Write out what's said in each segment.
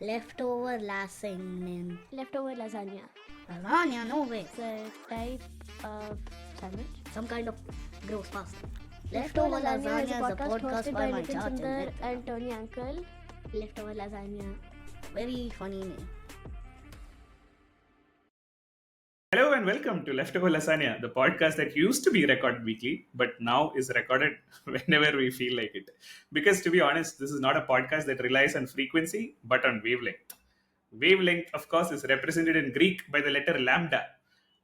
Leftover lasagne. Leftover lasagna. Lasagna, no way. It's a type of sandwich. Some kind of gross pasta. Leftover Leftover lasagna is a lasagna podcast hosted by my Nitin church Sundar and Tony Uncle. Leftover lasagna. Very funny name. Hello and welcome to Leftover Lasagna, the podcast that used to be recorded weekly, but now is recorded whenever we feel like it. Because to be honest, this is not a podcast that relies on frequency, but on wavelength. Wavelength, of course, is represented in Greek by the letter lambda.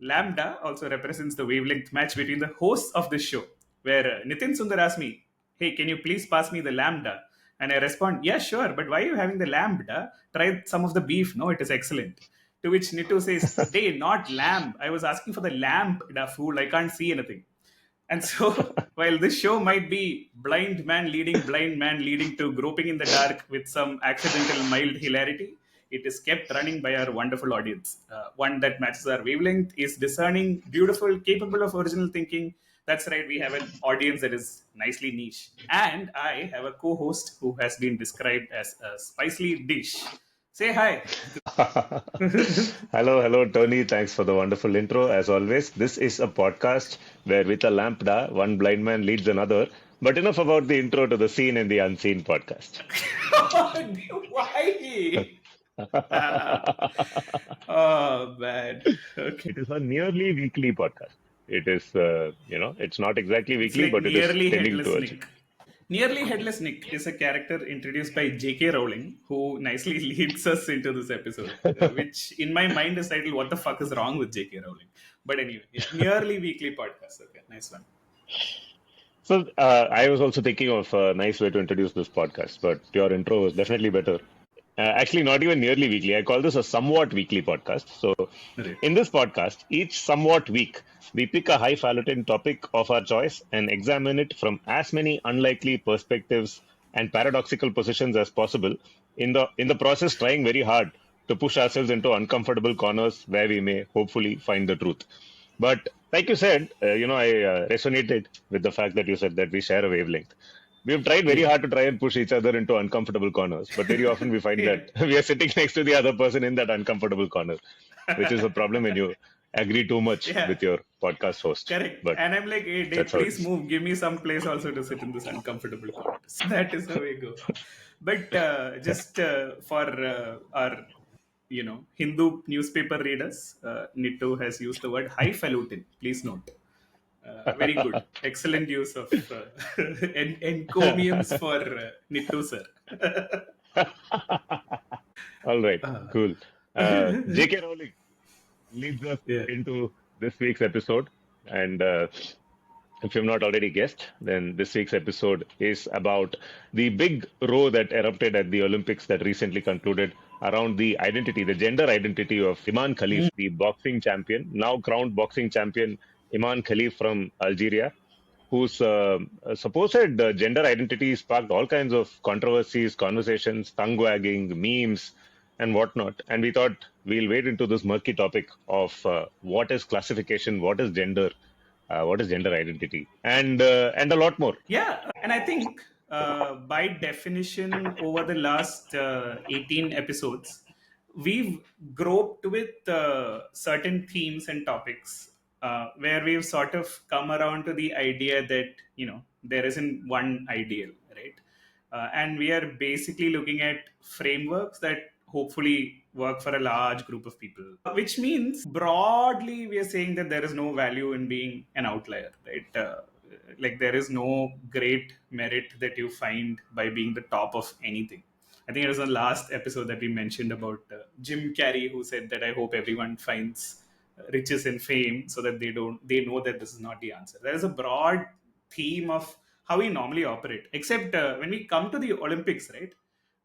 Lambda also represents the wavelength match between the hosts of this show, where Nitin Sundar asks me, "Hey, can you please pass me the lambda?" And I respond, "Yeah, sure, but why are you having the lambda? Try some of the beef. No, it is excellent." To which Nitu says, "They, not lamb. I was asking for the lamp, da fool. I can't see anything." And so, while this show might be blind man leading to groping in the dark with some accidental mild hilarity, it is kept running by our wonderful audience. One that matches our wavelength, is discerning, beautiful, capable of original thinking. That's right, we have an audience that is nicely niche. And I have a co host who has been described as a spicy dish. Say hi. Hello, Tony. Thanks for the wonderful intro. As always, this is a podcast where, with a lambda, one blind man leads another. But enough about the intro to the seen and the unseen podcast. Why? Oh, bad. Okay. It is a nearly weekly podcast. It is, it's not exactly It's weekly, like but it is Nearly tending Headless towards it. Nick. Nearly Headless Nick is a character introduced by J.K. Rowling, who nicely leads us into this episode, which in my mind is titled "What the fuck is wrong with J.K. Rowling?" But anyway, yeah, nearly weekly podcast. Okay, nice one. So, I was also thinking of a nice way to introduce this podcast, but your intro was definitely better. Actually, not even nearly weekly. I call this a somewhat weekly podcast. So, Right. in this podcast, each somewhat week, we pick a highfalutin topic of our choice and examine it from as many unlikely perspectives and paradoxical positions as possible. In the process, trying very hard to push ourselves into uncomfortable corners where we may hopefully find the truth. But like you said, I resonated with the fact that you said that we share a wavelength. We have tried very Yeah. hard to try and push each other into uncomfortable corners, but very often we find Yeah. that we are sitting next to the other person in that uncomfortable corner, which is a problem when you agree too much Yeah. with your podcast host. Correct. But And I'm like, hey, Dave, that's how it please is. move. Give me some place also to sit in this uncomfortable corner. That is how we go. But just for our, Hindu newspaper readers, Nitto has used the word highfalutin. Please note. Very good. Excellent use of encomiums for Nitto, sir. All right, Uh, cool. J.K. Rowling leads us yeah. into this week's episode. And if you've not already guessed, then this week's episode is about the big row that erupted at the Olympics that recently concluded around the gender identity of Imane Khelif, the boxing champion, now crowned boxing champion Imane Khelif from Algeria, whose supposed gender identity sparked all kinds of controversies, conversations, tongue wagging, memes, and whatnot. And we thought we'll wade into this murky topic of what is classification, what is gender identity, and a lot more. Yeah, and I think by definition, over the last 18 episodes, we've groped with certain themes and topics where we've sort of come around to the idea that, there isn't one ideal, right? And we are basically looking at frameworks that hopefully work for a large group of people, which means broadly we are saying that there is no value in being an outlier, right? Like there is no great merit that you find by being the top of anything. I think it was the last episode that we mentioned about Jim Carrey, who said that I hope everyone finds riches and fame so that they know that this is not the answer. There is a broad theme of how we normally operate, except when we come to the Olympics, right?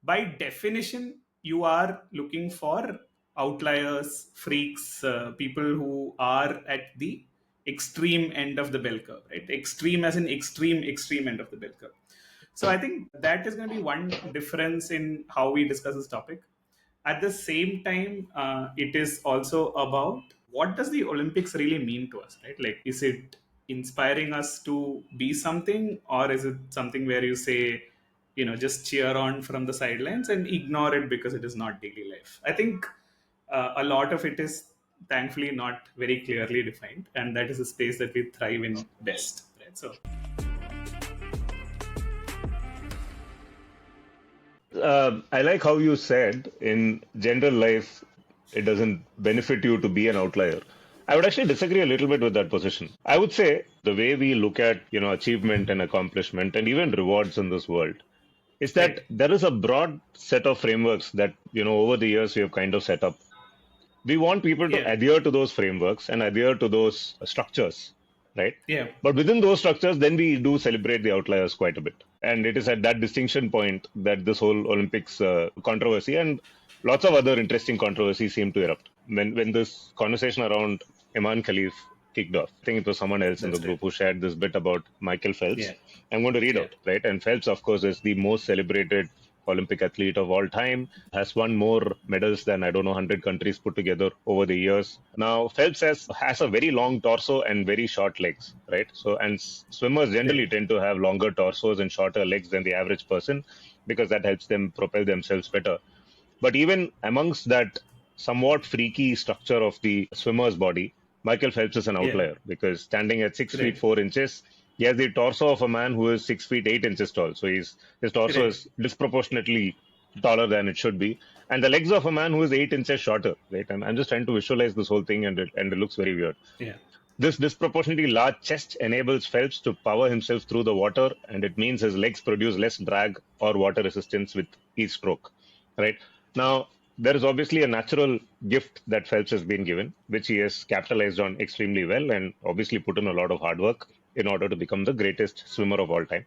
By definition, you are looking for outliers, freaks, people who are at the extreme end of the bell curve, right? Extreme as in extreme end of the bell curve. So I think that is going to be one difference in how we discuss this topic. At the same time, it is also about what does the Olympics really mean to us, right? Like, is it inspiring us to be something, or is it something where you say, just cheer on from the sidelines and ignore it because it is not daily life. I think a lot of it is thankfully not very clearly defined, and that is a space that we thrive in best, right? So I like how you said in general life, it doesn't benefit you to be an outlier. I would actually disagree a little bit with that position. I would say the way we look at, achievement and accomplishment and even rewards in this world is that right. there is a broad set of frameworks that, over the years we have kind of set up. We want people to Yeah. adhere to those frameworks and adhere to those structures, right? Yeah. But within those structures, then we do celebrate the outliers quite a bit. And it is at that distinction point that this whole Olympics controversy and lots of other interesting controversies seem to erupt. When this conversation around Imane Khelif kicked off, I think it was someone else in the That's group who shared this bit about Michael Phelps. Yeah. I'm going to read Yeah. out, right? And Phelps, of course, is the most celebrated Olympic athlete of all time, has won more medals than, 100 countries put together over the years. Now, Phelps has a very long torso and very short legs, right? So, and swimmers generally tend to have longer torsos and shorter legs than the average person because that helps them propel themselves better. But even amongst that somewhat freaky structure of the swimmer's body, Michael Phelps is an outlier because standing at 6 feet 4 inches, he has the torso of a man who is 6 feet 8 inches tall. So his torso is disproportionately taller than it should be. And the legs of a man who is 8 inches shorter, right? I'm just trying to visualize this whole thing and it looks very weird. Yeah. This disproportionately large chest enables Phelps to power himself through the water, and it means his legs produce less drag or water resistance with each stroke, right? Now, there is obviously a natural gift that Phelps has been given, which he has capitalized on extremely well and obviously put in a lot of hard work in order to become the greatest swimmer of all time.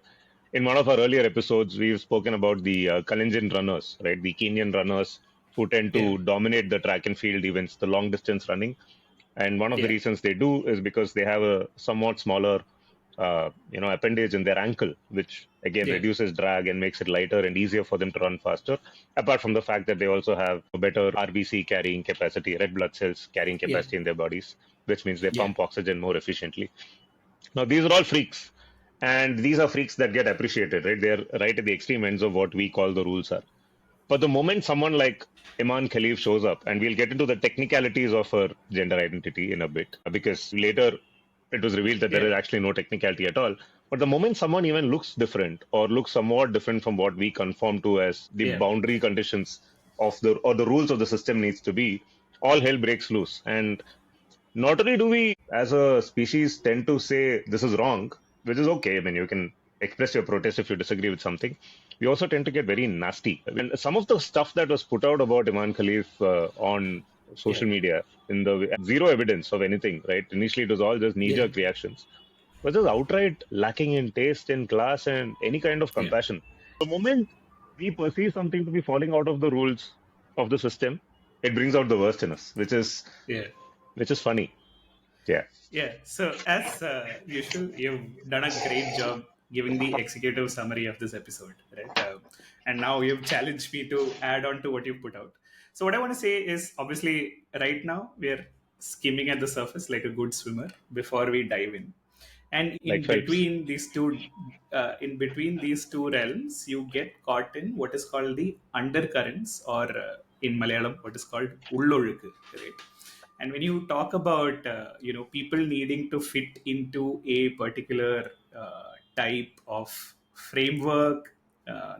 In one of our earlier episodes, we've spoken about the Kalenjin runners, right? The Kenyan runners who tend to dominate the track and field events, the long distance running. And one of the reasons they do is because they have a somewhat smaller appendage in their ankle, which again reduces drag and makes it lighter and easier for them to run faster. Apart from the fact that they also have a better RBC carrying capacity, red blood cells carrying capacity in their bodies, which means they pump oxygen more efficiently. Now, these are all freaks, and these are freaks that get appreciated, right? They're right at the extreme ends of what we call the rules are. But the moment someone like Imane Khelif shows up, and we'll get into the technicalities of her gender identity in a bit, because later it was revealed that there is actually no technicality at all. But the moment someone even looks different or looks somewhat different from what we conform to as the boundary conditions of the rules of the system needs to be, all hell breaks loose. And not only do we as a species tend to say this is wrong, which is okay, I mean, you can express your protest if you disagree with something, we also tend to get very nasty. And some of the stuff that was put out about Imane Khelif on social media, in the zero evidence of anything, right? Initially, it was all just knee-jerk reactions, but just outright lacking in taste, in class, and any kind of compassion. The moment we perceive something to be falling out of the rules of the system, it brings out the worst in us, which is funny. Yeah. So as usual, you've done a great job giving the executive summary of this episode, right? And now you've challenged me to add on to what you put out. So what I want to say is, obviously, right now we're skimming at the surface like a good swimmer before we dive in. And in between these two, realms, you get caught in what is called the undercurrents, or in Malayalam, what is called ullozhukku, right? And when you talk about people needing to fit into a particular type of framework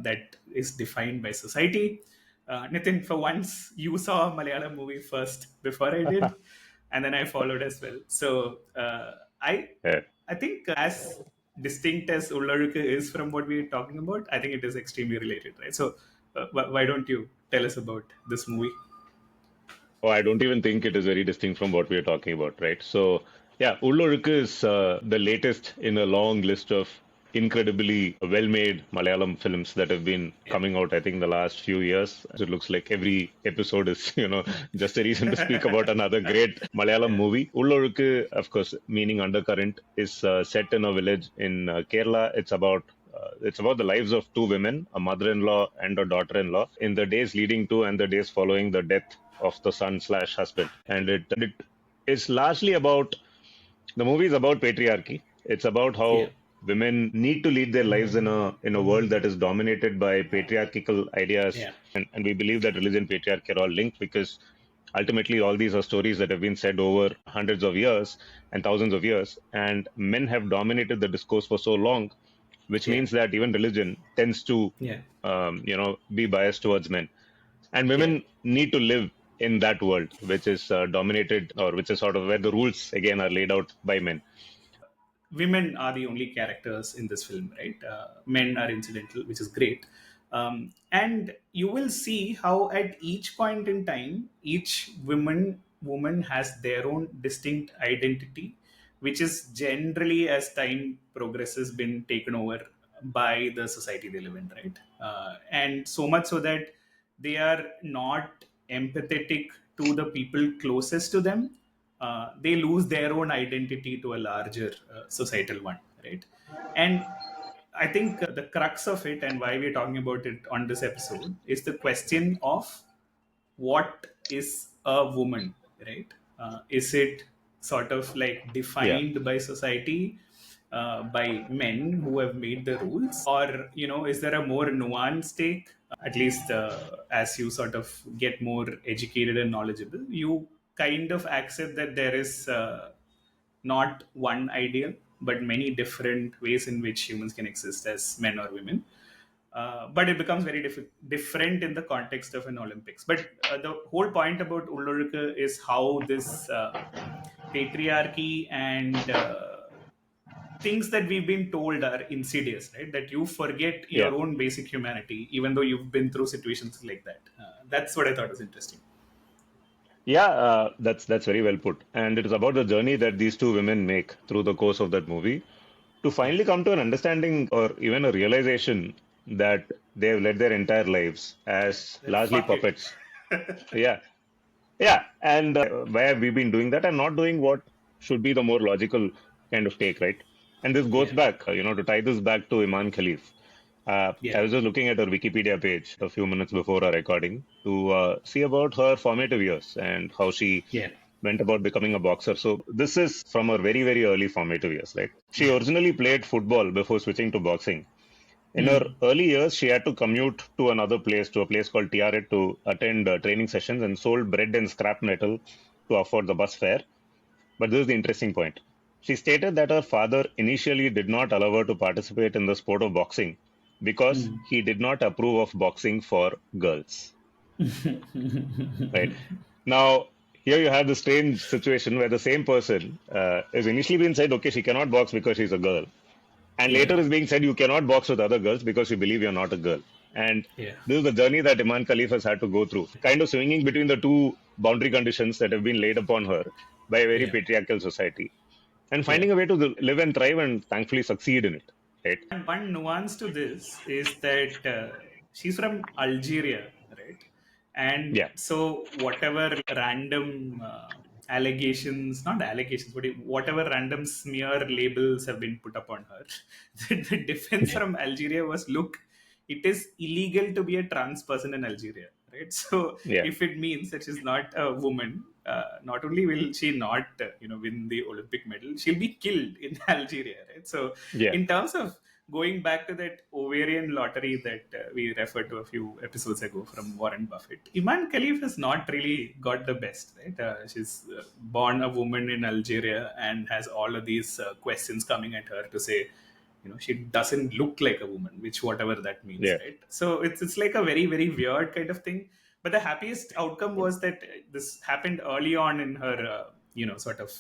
that is defined by society, Nitin, for once you saw a Malayalam movie first before I did, and then I followed as well. So I think as distinct as Ullaruku is from what we're talking about, I think it is extremely related, right? So why don't you tell us about this movie? Oh, I don't even think it is very distinct from what we are talking about, right? So, yeah, Ullozhukku is the latest in a long list of incredibly well-made Malayalam films that have been coming out, I think, the last few years. It looks like every episode is, just a reason to speak about another great Malayalam movie. Ullozhukku, of course, meaning undercurrent, is set in a village in Kerala. It's about the lives of two women, a mother-in-law and a daughter-in-law, in the days leading to and the days following the death of the son/husband. And it is largely about, the movie is about patriarchy. It's about how women need to lead their lives in a world that is dominated by patriarchal ideas, Yeah. and we believe that religion, patriarchy are all linked because ultimately all these are stories that have been said over hundreds of years and thousands of years, and men have dominated the discourse for so long, which Yeah. means that even religion tends to Yeah. be biased towards men, and Yeah. women need to live in that world which is dominated, or which is sort of where the rules again are laid out by men. Women are the only characters in this film, right? Men are incidental, which is great. And you will see how at each point in time, each woman has their own distinct identity, which is generally, as time progresses, been taken over by the society they live in, right? And so much so that they are not empathetic to the people closest to them. They lose their own identity to a larger societal one, right? And I think the crux of it and why we're talking about it on this episode is the question of what is a woman, right? Is it sort of like Yeah, defined by society, by men who have made the rules, or is there a more nuanced take? At least as you sort of get more educated and knowledgeable, you kind of accept that there is not one ideal, but many different ways in which humans can exist as men or women. But it becomes very different in the context of an Olympics. But the whole point about Ullurika is how this patriarchy and things that we've been told are insidious, right? That you forget yeah. your own basic humanity, even though you've been through situations like that. That's what I thought was interesting. Yeah, that's very well put. And it is about the journey that these two women make through the course of that movie to Yeah. finally come to an understanding or even a realization that they have led their entire lives as Then largely fuck it. puppets. Yeah, yeah. And why have we been doing that and not doing what should be the more logical kind of take, right? And this goes Yeah. back, to tie this back to Iman Khalif. Yeah. I was just looking at her Wikipedia page a few minutes before our recording to see about her formative years and how she Yeah. went about becoming a boxer. So this is from her very, very early formative years, right? She Yeah. originally played football before switching to boxing. In her Hmm. early years, she had to commute to another place, to a place called Tiaret, to attend training sessions and sold bread and scrap metal to afford the bus fare. But this is the interesting point. She stated that her father initially did not allow her to participate in the sport of boxing because Hmm. he did not approve of boxing for girls. Right. Now, here you have the strange situation where the same person is initially being said, okay, she cannot box because she's a girl. And Yeah. later is being said, you cannot box with other girls because you believe you're not a girl. And Yeah. this is the journey that Iman Khalif has had to go through, kind of swinging between the two boundary conditions that have been laid upon her by a very Yeah. patriarchal society, and Yeah. finding a way to live and thrive and thankfully succeed in it. Right? And one nuance to this is that she's from Algeria, right? And Yeah. so whatever random allegations, not allegations, but whatever random smear labels have been put upon her, the defense from Algeria was, look, it is illegal to be a trans person in Algeria, right? So Yeah. if it means that she's not a woman, not only will she not, win the Olympic medal, she'll be killed in Algeria, right? So Yeah. in terms of going back to that ovarian lottery that we referred to a few episodes ago from Warren Buffett, Iman Khalif has not really got the best, right? She's born a woman in Algeria and has all of these questions coming at her to say, she doesn't look like a woman, which whatever that means, Yeah. right? So it's like a very very weird kind of thing. But the happiest outcome was that this happened early on in her sort of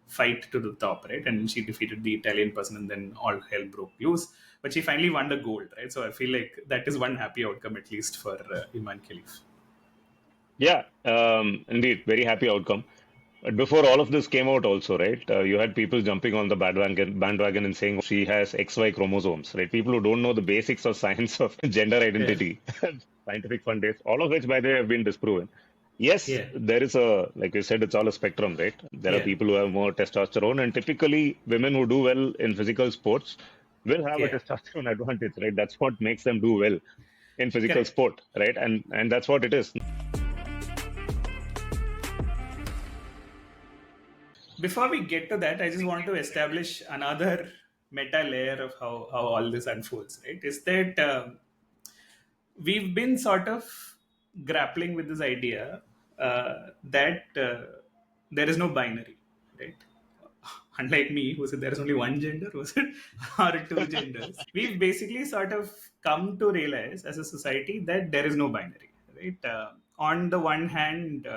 fight to the top, right? And she defeated the Italian person and then all hell broke loose, but she finally won the gold, right? So I feel like that is one happy outcome, at least for Iman Khalif. Yeah. Indeed, very happy outcome. But before all of this came out, also, right? You had people jumping on the bandwagon and saying she has XY chromosomes, right? People who don't know the basics of science of gender Yeah. identity, scientific fun days, all of which, by the way, have been disproven. Yes, Yeah. there is like you said, it's all a spectrum, right? There are Yeah. people who have more testosterone, and typically women who do well in physical sports will have a Yeah. testosterone advantage, right? That's what makes them do well in physical Correct. sport, right? And that's what it is. Before we get to that, I just want to establish another meta layer of how all this unfolds, right, is that we've been sort of grappling with this idea that there is no binary, right? Unlike me, who said there is only one gender, was it, or two genders? We've basically sort of come to realize as a society that there is no binary, right? On the one hand,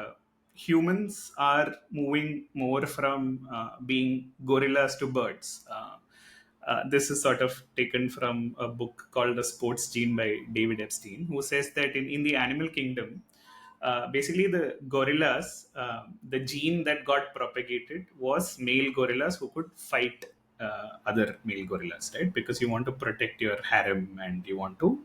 humans are moving more from being gorillas to birds. This is sort of taken from a book called The Sports Gene by David Epstein, who says that in the animal kingdom, basically the gorillas, the gene that got propagated was male gorillas who could fight other male gorillas, right? Because you want to protect your harem and you want to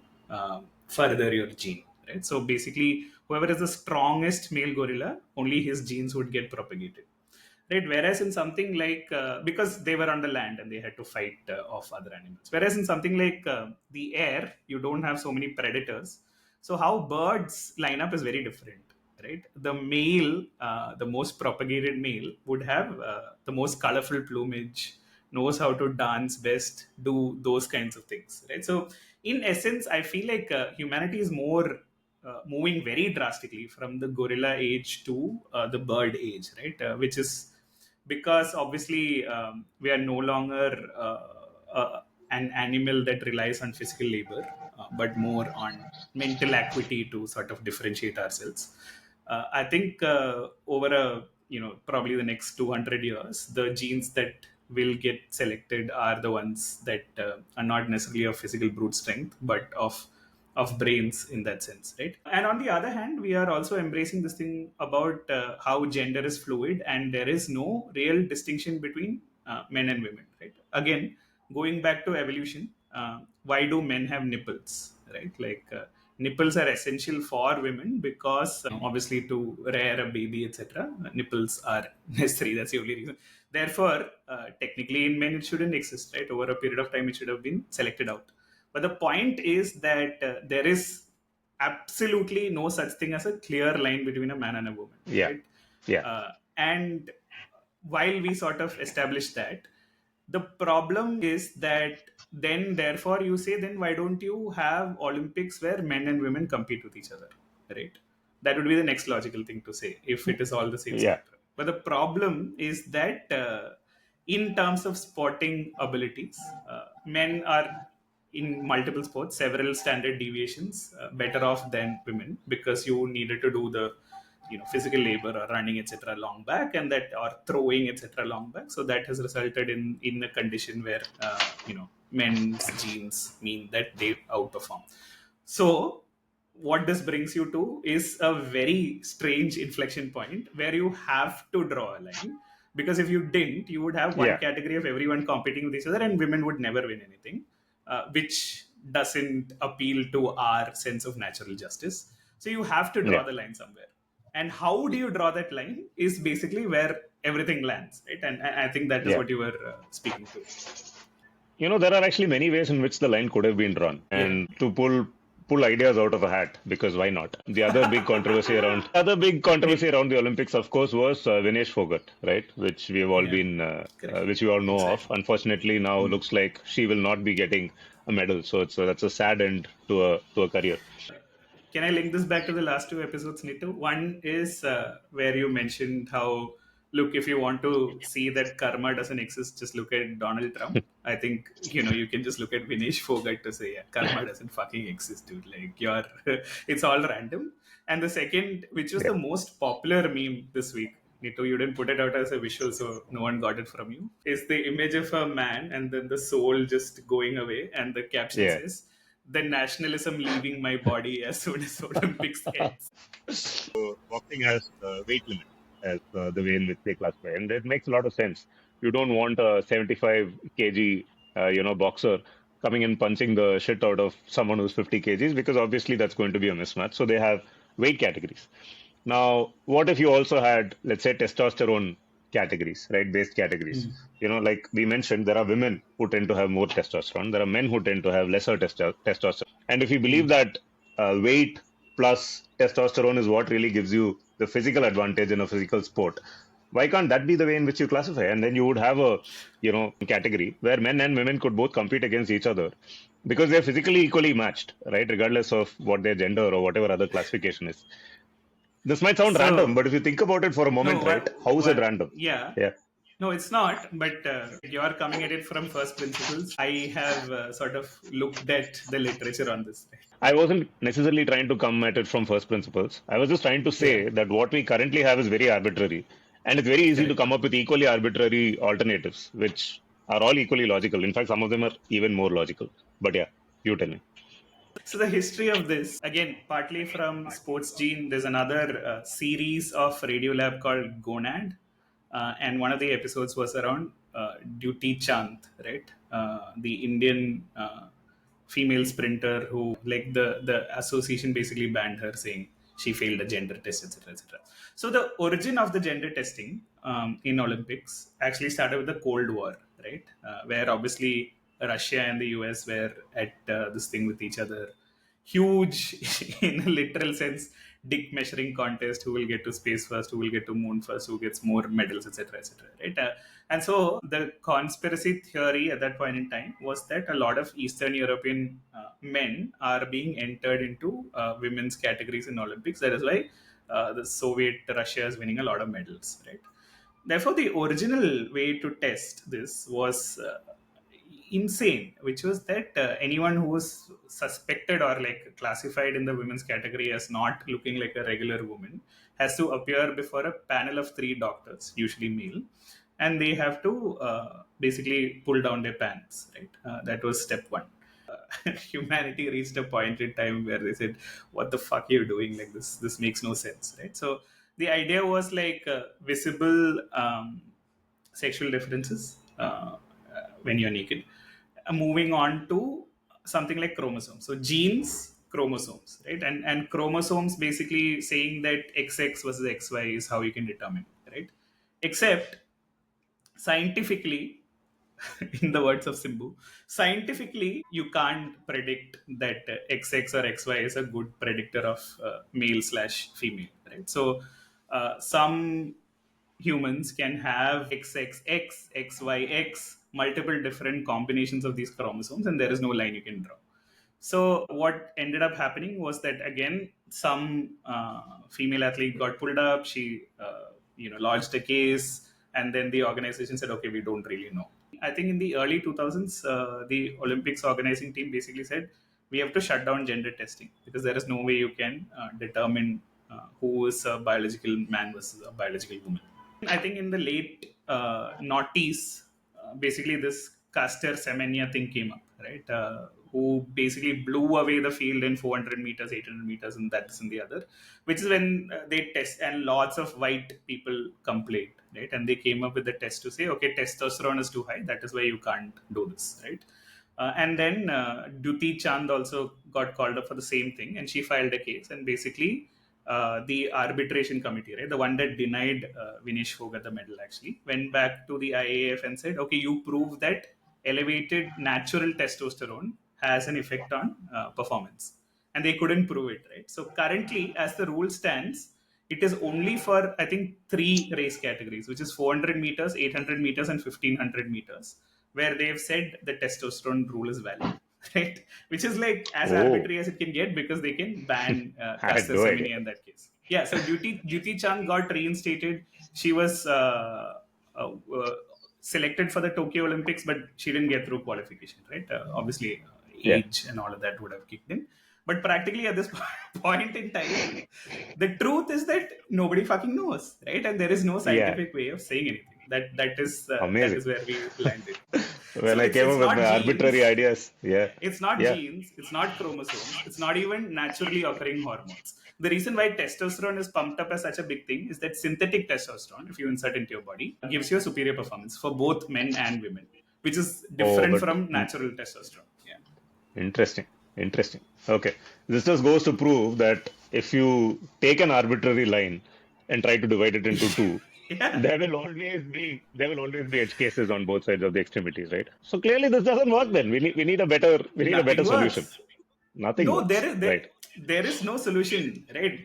further your gene, right? So basically, whoever is the strongest male gorilla, only his genes would get propagated, right? Whereas in something like because they were on the land and they had to fight off other animals, whereas in something like the air, you don't have so many predators. So how birds line up is very different, right? The male, the most propagated male would have the most colorful plumage, knows how to dance best, do those kinds of things, right? So in essence, I feel like humanity is more moving very drastically from the gorilla age to the bird age, right? Which is because obviously we are no longer an animal that relies on physical labor, but more on mental acuity to sort of differentiate ourselves. I think over probably the next 200 years, the genes that will get selected are the ones that are not necessarily of physical brute strength, but of brains in that sense, right? And on the other hand, we are also embracing this thing about how gender is fluid and there is no real distinction between men and women, right? Again, going back to evolution, why do men have nipples, right? Like nipples are essential for women because obviously to rear a baby, etc., nipples are necessary. That's the only reason. Therefore, technically in men it shouldn't exist, right? Over a period of time, it should have been selected out. But the point is that there is absolutely no such thing as a clear line between a man and a woman. Yeah. Right? Yeah. And while we sort of establish that, the problem is that then, therefore, you say, then why don't you have Olympics where men and women compete with each other, right? That would be the next logical thing to say if it is all the same Yeah. spectrum. But the problem is that in terms of sporting abilities, men are in multiple sports, several standard deviations better off than women because you needed to do the physical labor or running etc long back and that or throwing etc long back. So that has resulted in a condition where men's genes mean that they outperform. So what this brings you to is a very strange inflection point where you have to draw a line, because if you didn't, you would have one Yeah. category of everyone competing with each other and women would never win anything, which doesn't appeal to our sense of natural justice. So you have to draw Yeah. the line somewhere. And how do you draw that line is basically where everything lands, right? And I think that is Yeah. what you were speaking to. There are actually many ways in which the line could have been drawn, and to pull ideas out of a hat, because why not? The other big controversy around the Olympics, of course, was Vinesh Phogat, right? Which we have all Yeah. been, Correct. which we all know Exactly. of. Unfortunately, now looks like she will not be getting a medal. So that's a sad end to a career. Can I link this back to the last two episodes, Nitu? One is where you mentioned how, look, if you want to see that karma doesn't exist, just look at Donald Trump. I think, you can just look at Vinesh Phogat to say, yeah, karma doesn't fucking exist, dude. Like, it's all random. And the second, which was Yeah. the most popular meme this week, Nitu, you didn't put it out as a visual, so no one got it from you, is the image of a man and then the soul just going away. And the caption Yeah. says, the nationalism leaving my body as soon as Olympics ends. So boxing has weight limit as the way in which they classify, and it makes a lot of sense. You don't want a 75 kg, boxer coming and punching the shit out of someone who's 50 kgs, because obviously that's going to be a mismatch. So they have weight categories. Now, what if you also had, let's say, testosterone categories, right? Based categories. Like we mentioned, there are women who tend to have more testosterone. There are men who tend to have lesser testosterone. And if you believe that weight plus testosterone is what really gives you the physical advantage in a physical sport, Why can't that be the way in which you classify? And then you would have a, category where men and women could both compete against each other because they're physically equally matched, right? Regardless of what their gender or whatever other classification is. This might sound random, So, but if you think about it for a moment, no, right? How is it random? yeah. Yeah. No, it's not, but you are coming at it from first principles. I have sort of looked at the literature on this. Right? I wasn't necessarily trying to come at it from first principles. I was just trying to Yeah, say that what we currently have is very arbitrary. And it's very easy to correct. come up with equally arbitrary alternatives, which are all equally logical. In fact, some of them are even more logical. But yeah, you tell me. So the history of this, again, partly from Sports Gene, there's another series of Radiolab called Gonad, and one of the episodes was around Duty Chand, right? The Indian female sprinter who, like, the association basically banned her, saying she failed a gender test, etc., etc. So the origin of the gender testing in Olympics actually started with the Cold War, right? Where obviously Russia and the US were at this thing with each other. Huge, in a literal sense, dick measuring contest: who will get to space first, who will get to moon first, who gets more medals, etc., etc. Right? And so the conspiracy theory at that point in time was that a lot of Eastern European men are being entered into women's categories in Olympics. That is why the Soviet Russia is winning a lot of medals, right? Therefore, the original way to test this was insane, which was that anyone who was suspected or like classified in the women's category as not looking like a regular woman has to appear before a panel of three doctors, usually male, and they have to basically pull down their pants. Right, that was step one. Humanity reached a point in time where they said, "What the fuck are you doing? Like this? This makes no sense." Right. So the idea was like visible sexual differences when you're naked. Moving on to something like chromosomes. So genes, chromosomes, right? And chromosomes basically saying that XX versus XY is how you can determine, right? Except scientifically, in the words of Simbu, scientifically, you can't predict that XX or XY is a good predictor of male slash female, right? So some humans can have XXX, XYX, multiple different combinations of these chromosomes, and there is no line you can draw. So what ended up happening was that again, some female athlete got pulled up. She, lodged a case, and then the organization said, "Okay, we don't really know." I think in the early 2000s, the Olympics organizing team basically said, "We have to shut down gender testing because there is no way you can determine who is a biological man versus a biological woman." I think in the late noughties, basically this Caster Semenya thing came up, right? Who basically blew away the field in 400 meters, 800 meters, and that's in the other, which is when they test, and lots of white people complained, right? And they came up with the test to say, okay, testosterone is too high, that is why you can't do this, right? And then Duty Chand also got called up for the same thing, and she filed a case, and basically the arbitration committee, right, the one that denied Vinesh Phogat the medal, actually went back to the IAAF and said, okay, you prove that elevated natural testosterone has an effect on performance, and they couldn't prove it, right? So currently, as the rule stands, it is only for, I think, three race categories, which is 400 meters, 800 meters, and 1500 meters, where they've said the testosterone rule is valid, right? Which is like as Oh, arbitrary as it can get because they can ban I had Caster no idea. Semenya in that case. Yeah, so Duty Chand got reinstated. She was selected for the Tokyo Olympics, but she didn't get through qualification, right? Obviously, Yeah. age and all of that would have kicked in. But practically at this point in time, the truth is that nobody fucking knows, right? And there is no Yeah. scientific way of saying anything. That Amazing. is where we landed. Well, So I came it's up with not my arbitrary genes, ideas. Yeah. it's not Yeah. genes, it's not chromosomes, it's not even naturally occurring hormones. The reason why testosterone is pumped up as such a big thing is that synthetic testosterone, if you insert into your body, gives you a superior performance for both men and women, which is Oh, different but from natural testosterone. Yeah. interesting. Interesting. Okay. This just goes to prove that if you take an arbitrary line and try to divide it into two, Yeah. there will always be edge cases on both sides of the extremities, right? So clearly this doesn't work then. We need a better Nothing solution. works. Nothing No, works. Right. there is no solution, right?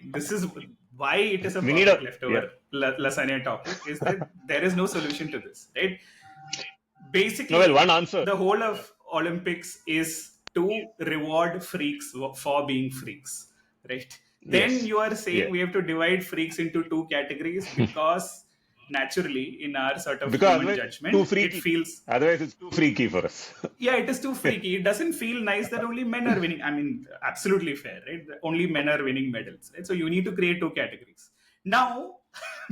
why it is a We need perfect a leftover lasagna topic is that there is no solution to this, right? no. Well, Basically, one answer. the whole of Olympics is to reward freaks for being freaks, right? Then Yes. you are Yeah. saying we have to divide freaks into two categories because naturally, in our sort of Because human otherwise it's too judgment, it freaky. feels, Otherwise, it's too freaky for us. yeah, it is too freaky. It doesn't feel nice that only men are winning. I mean, absolutely fair, right? Only men are winning medals, right? So you need to create two categories. Now,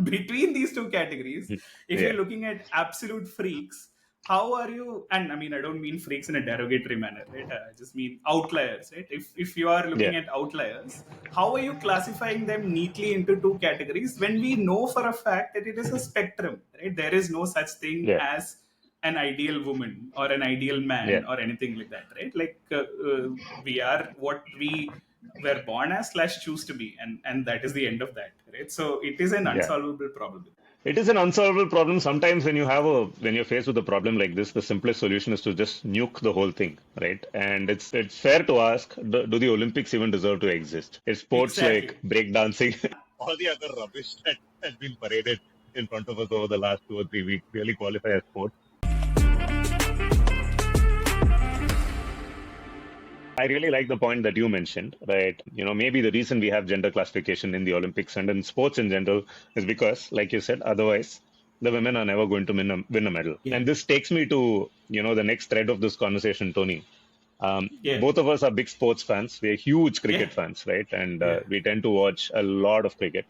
between these two categories, if Yeah. you're looking at absolute freaks, how are you? And I mean, I don't mean freaks in a derogatory manner, right? I just mean outliers, right? If you are Yeah. looking at outliers, how are you classifying them neatly into two categories when we know for a fact that it is a spectrum, right? There is no such thing Yeah. as an ideal woman or an ideal Yeah. man or anything like that, right? Like we are what we were born as slash choose to be, and that is the end of that, right? So it is an Yeah. unsolvable problem. It is an unsolvable problem. Sometimes when you're faced with a problem like this, the simplest solution is to just nuke the whole thing, right? And it's fair to ask, do the Olympics even deserve to exist? Is sports Exactly. like breakdancing, all the other rubbish that has been paraded in front of us over the last 2 or 3 weeks really qualify as sports? I really like the point that you mentioned, right? Maybe the reason we have gender classification in the Olympics and in sports in general is because, like you said, otherwise the women are never going to win a medal. Yeah. And this takes me to, the next thread of this conversation, Tony. Yeah. Both of us are big sports fans. We're huge cricket Yeah. fans, right? And Yeah. we tend to watch a lot of cricket.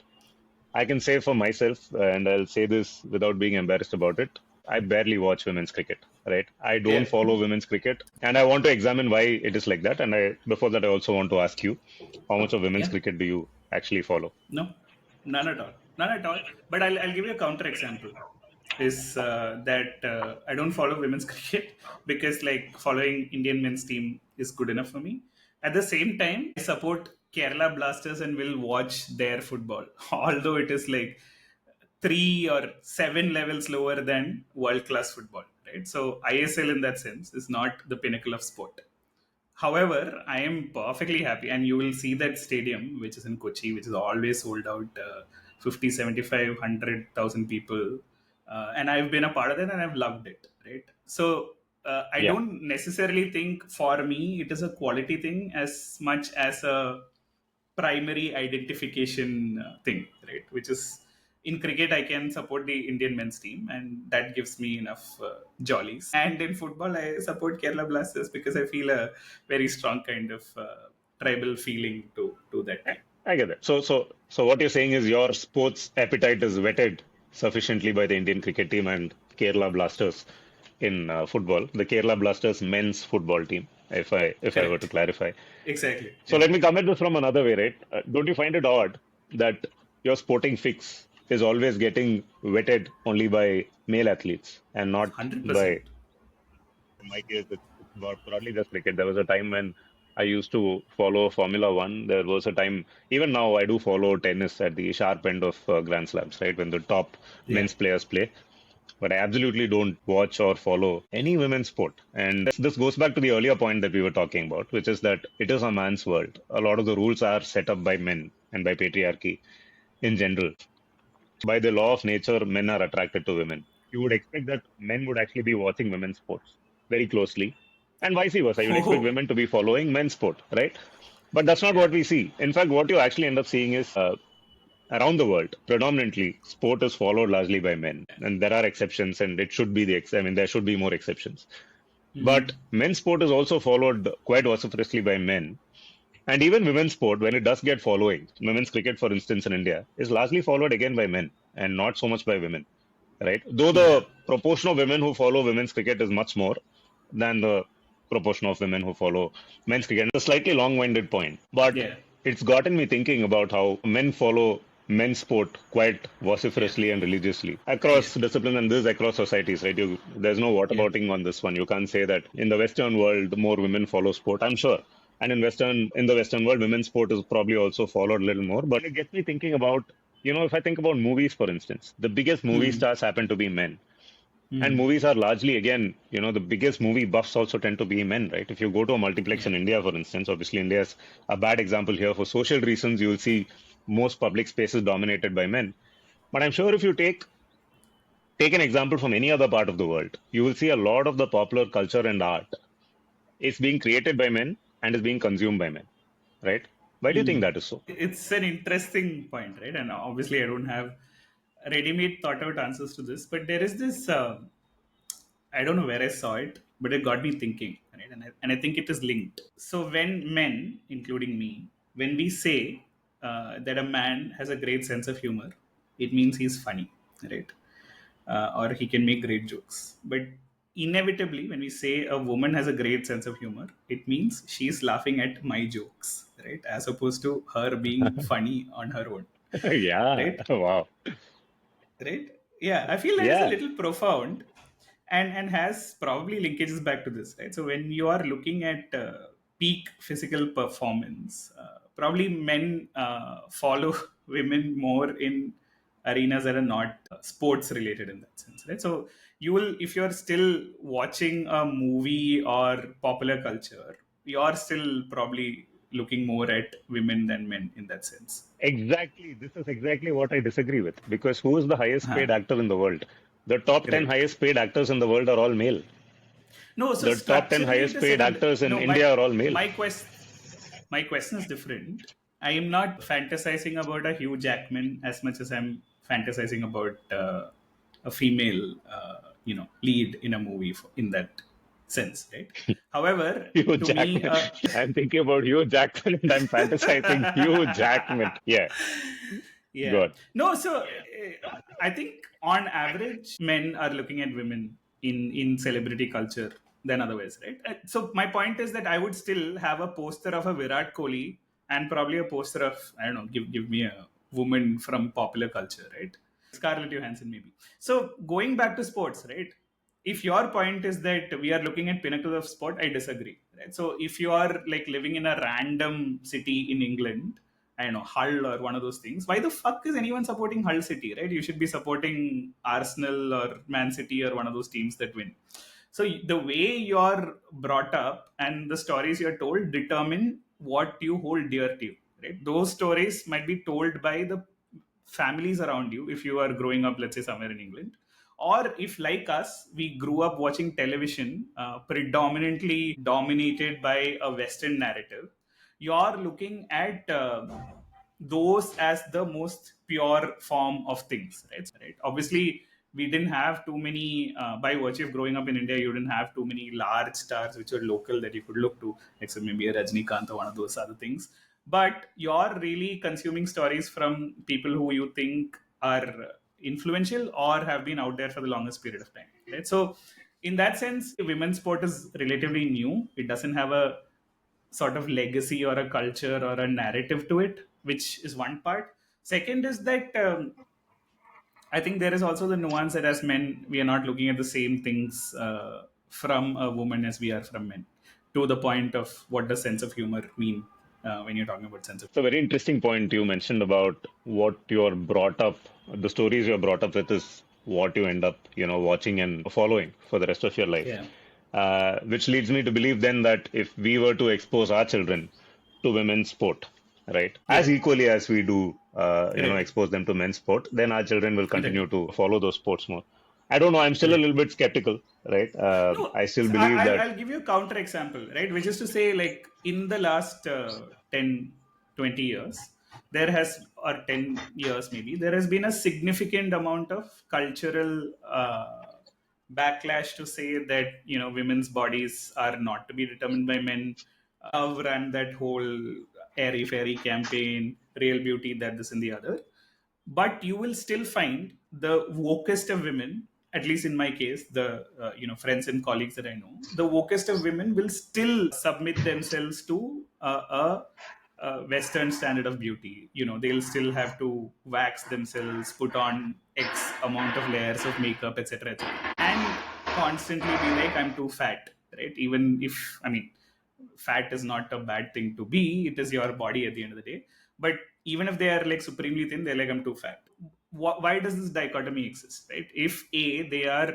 I can say for myself, and I'll say this without being embarrassed about it, I barely watch women's cricket, right? I don't Yeah. follow women's cricket, and I want to examine why it is like that. And before that, I also want to ask you, how much of women's Yeah. cricket do you actually follow? No, none at all. None at all. But I'll give you a counter example. Is that I don't follow women's cricket because like following Indian men's team is good enough for me. At the same time, I support Kerala Blasters and will watch their football, although it is like 3 or 7 levels lower than world class football, right? So ISL in that sense is not the pinnacle of sport. However, I am perfectly happy, and you will see that stadium, which is in Kochi, which is always sold out 50, 75, 100,000 people. And I've been a part of that and I've loved it, right? So I Yeah. don't necessarily think for me it is a quality thing as much as a primary identification thing, right? Which is in cricket, I can support the Indian men's team, and that gives me enough jollies. And in football, I support Kerala Blasters because I feel a very strong kind of tribal feeling to that team. I get that. So what you're saying is your sports appetite is whetted sufficiently by the Indian cricket team and Kerala Blasters in football, the Kerala Blasters men's football team, if I were to Correct. clarify. Exactly. So let me come at this from another way, right? Don't you find it odd that your sporting fix is always getting vetted only by male athletes and not 100%. by, in my case, it's broadly just cricket. There was a time when I used to follow Formula One. There was a time, even now, I do follow tennis at the sharp end of Grand Slams, right? When the top Yeah. men's players play. But I absolutely don't watch or follow any women's sport. And this goes back to the earlier point that we were talking about, which is that it is a man's world. A lot of the rules are set up by men and by patriarchy in general. By the law of nature, men are attracted to women. You would expect that men would actually be watching women's sports very closely, and vice versa. You would expect Oh, women to be following men's sport, right? But that's not what we see. In fact, what you actually end up seeing is around the world, predominantly, sport is followed largely by men, and there are exceptions, and it should be I mean, there should be more exceptions. But men's sport is also followed quite vociferously by men. And even women's sport, when it does get following, women's cricket, for instance, in India, is largely followed again by men and not so much by women, right? Though the proportion of women who follow women's cricket is much more than the proportion of women who follow men's cricket. It's a slightly long-winded point, but yeah. it's gotten me thinking about how men follow men's sport quite vociferously and religiously across disciplines, and this is across societies, right? There's no whatabouting on this one. You can't say that in the Western world more women follow sport. I'm sure. And in the Western world, women's sport is probably also followed a little more. But it gets me thinking about, if I think about movies, for instance, the biggest movie stars happen to be men. And movies are largely, again, the biggest movie buffs also tend to be men, right? If you go to a multiplex in India, for instance, obviously India is a bad example here. For social reasons, you'll see most public spaces dominated by men. But I'm sure if you take an example from any other part of the world, you will see a lot of the popular culture and art is being created by men and is being consumed by men, right? Why do you think that is so? It's an interesting point, right? And obviously, I don't have ready-made thought-out answers to this, but there is this. I don't know where I saw it, but it got me thinking, right? And I think it is linked. So when men, including me, when we say that a man has a great sense of humor, it means he's funny, right? Or he can make great jokes. But inevitably, when we say a woman has a great sense of humor, it means she's laughing at my jokes, right? As opposed to her being funny on her own, Yeah. right? Wow. Right? Yeah, I feel that is a Yeah. little profound, and has probably linkages back to this, right? So when you are looking at peak physical performance, probably men follow women more in arenas that are not sports related in that sense, right? So you will, if you're still watching a movie or popular culture, you're still probably looking more at women than men in that sense. Exactly. This is exactly what I disagree with. Because who is the highest Huh. paid actor in the world? The top 10 Right. highest paid actors in the world are all male. No, so The top 10 structurally it highest is paid settled. actors in No, India are all male. my question is different. I am not fantasizing about a Hugh Jackman as much as I'm fantasizing about a female, lead in a movie in that sense, right? However, Hugh to me, Jackman. I'm thinking about Hugh Jackman and I'm fantasizing Hugh Jackman. Yeah, yeah, good. no. So I think on average, men are looking at women in celebrity culture than otherwise, right? So my point is that I would still have a poster of a Virat Kohli and probably a poster of, I don't know, give me a woman from popular culture, right? Scarlett Johansson maybe. So going back to sports, right? If your point is that we are looking at pinnacles of sport, I disagree, right? So if you are like living in a random city in England, I don't know, Hull or one of those things, why the fuck is anyone supporting Hull City, right? You should be supporting Arsenal or Man City or one of those teams that win. So the way you're brought up and the stories you're told determine what you hold dear to you, right? Those stories might be told by the families around you if you are growing up, let's say, somewhere in England. Or if, like us, we grew up watching television predominantly dominated by a Western narrative, you're looking at those as the most pure form of things, right? Obviously, we didn't have too many, by virtue of growing up in India, you didn't have too many large stars which were local that you could look to, except maybe a Rajnikant or one of those other things. But you're really consuming stories from people who you think are influential or have been out there for the longest period of time, right? So in that sense, women's sport is relatively new. It doesn't have a sort of legacy or a culture or a narrative to it, which is one part. Second is that I think there is also the nuance that as men, we are not looking at the same things from a woman as we are from men, to the point of what does sense of humor mean when you're talking about sense of It's a very interesting point you mentioned about what you're brought up, the stories you're brought up with is what you end up, watching and following for the rest of your life. yeah, Which leads me to believe then that if we were to expose our children to women's sport, right, yeah, as equally as we do, right, expose them to men's sport, then our children will right, continue to follow those sports more. I don't know. I'm still a right. little bit skeptical, right? No, I still so believe that. I'll give you a counter example, right? Which is to say, like, in the last 10, 20 years, there has, or 10 years maybe, there has been a significant amount of cultural backlash to say that, women's bodies are not to be determined by men. Have run that whole airy fairy campaign, real beauty, that, this, and the other. But you will still find the wokest of women, at least in my case, the friends and colleagues that I know, the wokest of women will still submit themselves to a Western standard of beauty. They'll still have to wax themselves, put on X amount of layers of makeup, etc., etc., and constantly be like, I'm too fat, right? Even if, I mean, fat is not a bad thing to be, it is your body at the end of the day. But even if they are like supremely thin, they're like, I'm too fat. Why does this dichotomy exist, right? If they are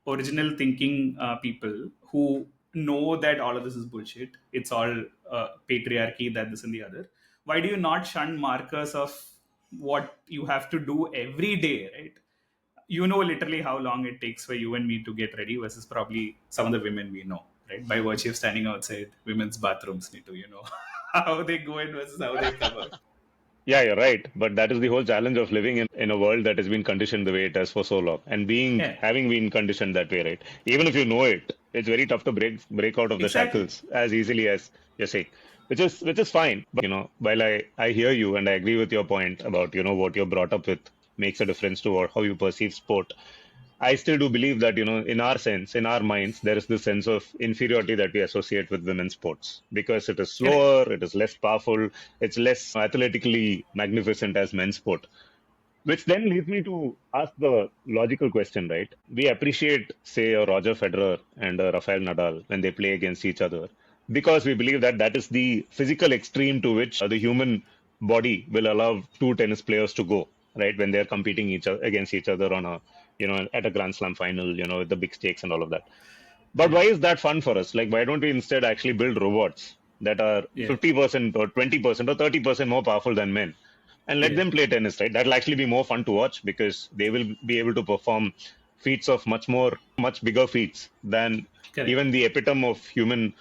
original thinking people who know that all of this is bullshit, it's all patriarchy, that, this, and the other, why do you not shun markers of what you have to do every day, right? You know literally how long it takes for you and me to get ready versus probably some of the women we know, right? By virtue of standing outside women's bathrooms, need to, how they go in versus how they come out. Yeah, you're right. But that is the whole challenge of living in a world that has been conditioned the way it has for so long. And Yeah, having been conditioned that way, right? Even if you know it, it's very tough to break out of the exactly. shackles as easily as you're saying. Which is fine. But while I hear you and I agree with your point about, what you're brought up with makes a difference to or how you perceive sport. I still do believe that, in our sense, in our minds, there is this sense of inferiority that we associate with women's sports because it is Correct. slower, it is less powerful, it's less athletically magnificent as men's sport. Which then leads me to ask the logical question, right? We appreciate, say, a Roger Federer and a Rafael Nadal when they play against each other because we believe that that is the physical extreme to which the human body will allow two tennis players to go, right? When they're competing against each other on at a Grand Slam final, with the big stakes and all of that. But Yeah, why is that fun for us? Like, why don't we instead actually build robots that are yeah, 50% or 20% or 30% more powerful than men and let yeah. them play tennis, right? That'll actually be more fun to watch because they will be able to perform feats of much bigger feats than Correct. even the epitome of human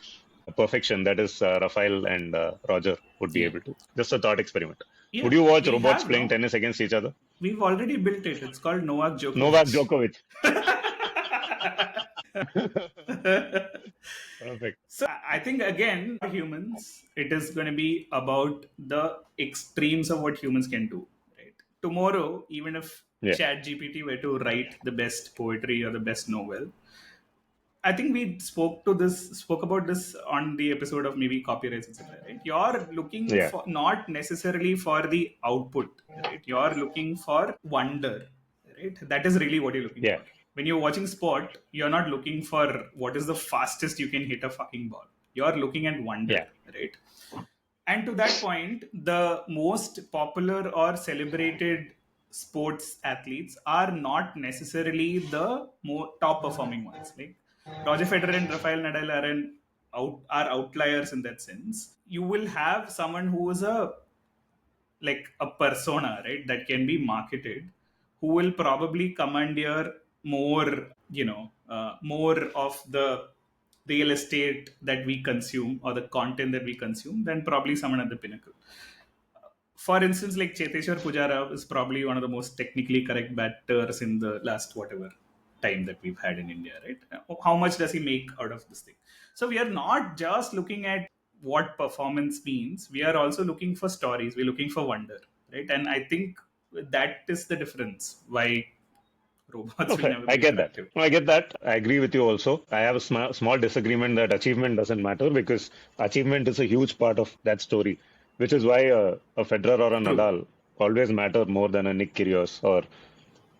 perfection, that is Rafael and Roger, would be Yeah, able to. Just a thought experiment. Would yeah. you watch We robots have playing no. tennis against each other? We've already built it. It's called Novak Novak Djokovic. Djokovic. Perfect. So I think again, for humans, it is going to be about the extremes of what humans can do. Right. Tomorrow, even if Yeah. ChatGPT were to write the best poetry or the best novel, I think we spoke about this on the episode of maybe copyrights, etc. Right? You're looking Yeah. for not necessarily for the output, right? You're looking for wonder, right? That is really what you're looking Yeah. for. When you're watching sport, you're not looking for what is the fastest you can hit a fucking ball. You're looking at wonder, Yeah. right? And to that point, the most popular or celebrated sports athletes are not necessarily the more top performing ones. Like Roger Federer and Rafael Nadal are outliers in that sense. You will have someone who is a persona, right, that can be marketed, who will probably commandeer more, more of the real estate that we consume or the content that we consume than probably someone at the pinnacle. For instance, like Cheteshwar Pujara is probably one of the most technically correct batters in the last whatever time that we've had in India, right? How much does he make out of this thing? So we are not just looking at what performance means. We are also looking for stories. We're looking for wonder, right? And I think that is the difference why robots No, will fair. never I be get that. attractive. No, I get that. I agree with you also. I have a small disagreement that achievement doesn't matter because achievement is a huge part of that story, which is why a Federer or a True. Nadal always matter more than a Nick Kyrgios or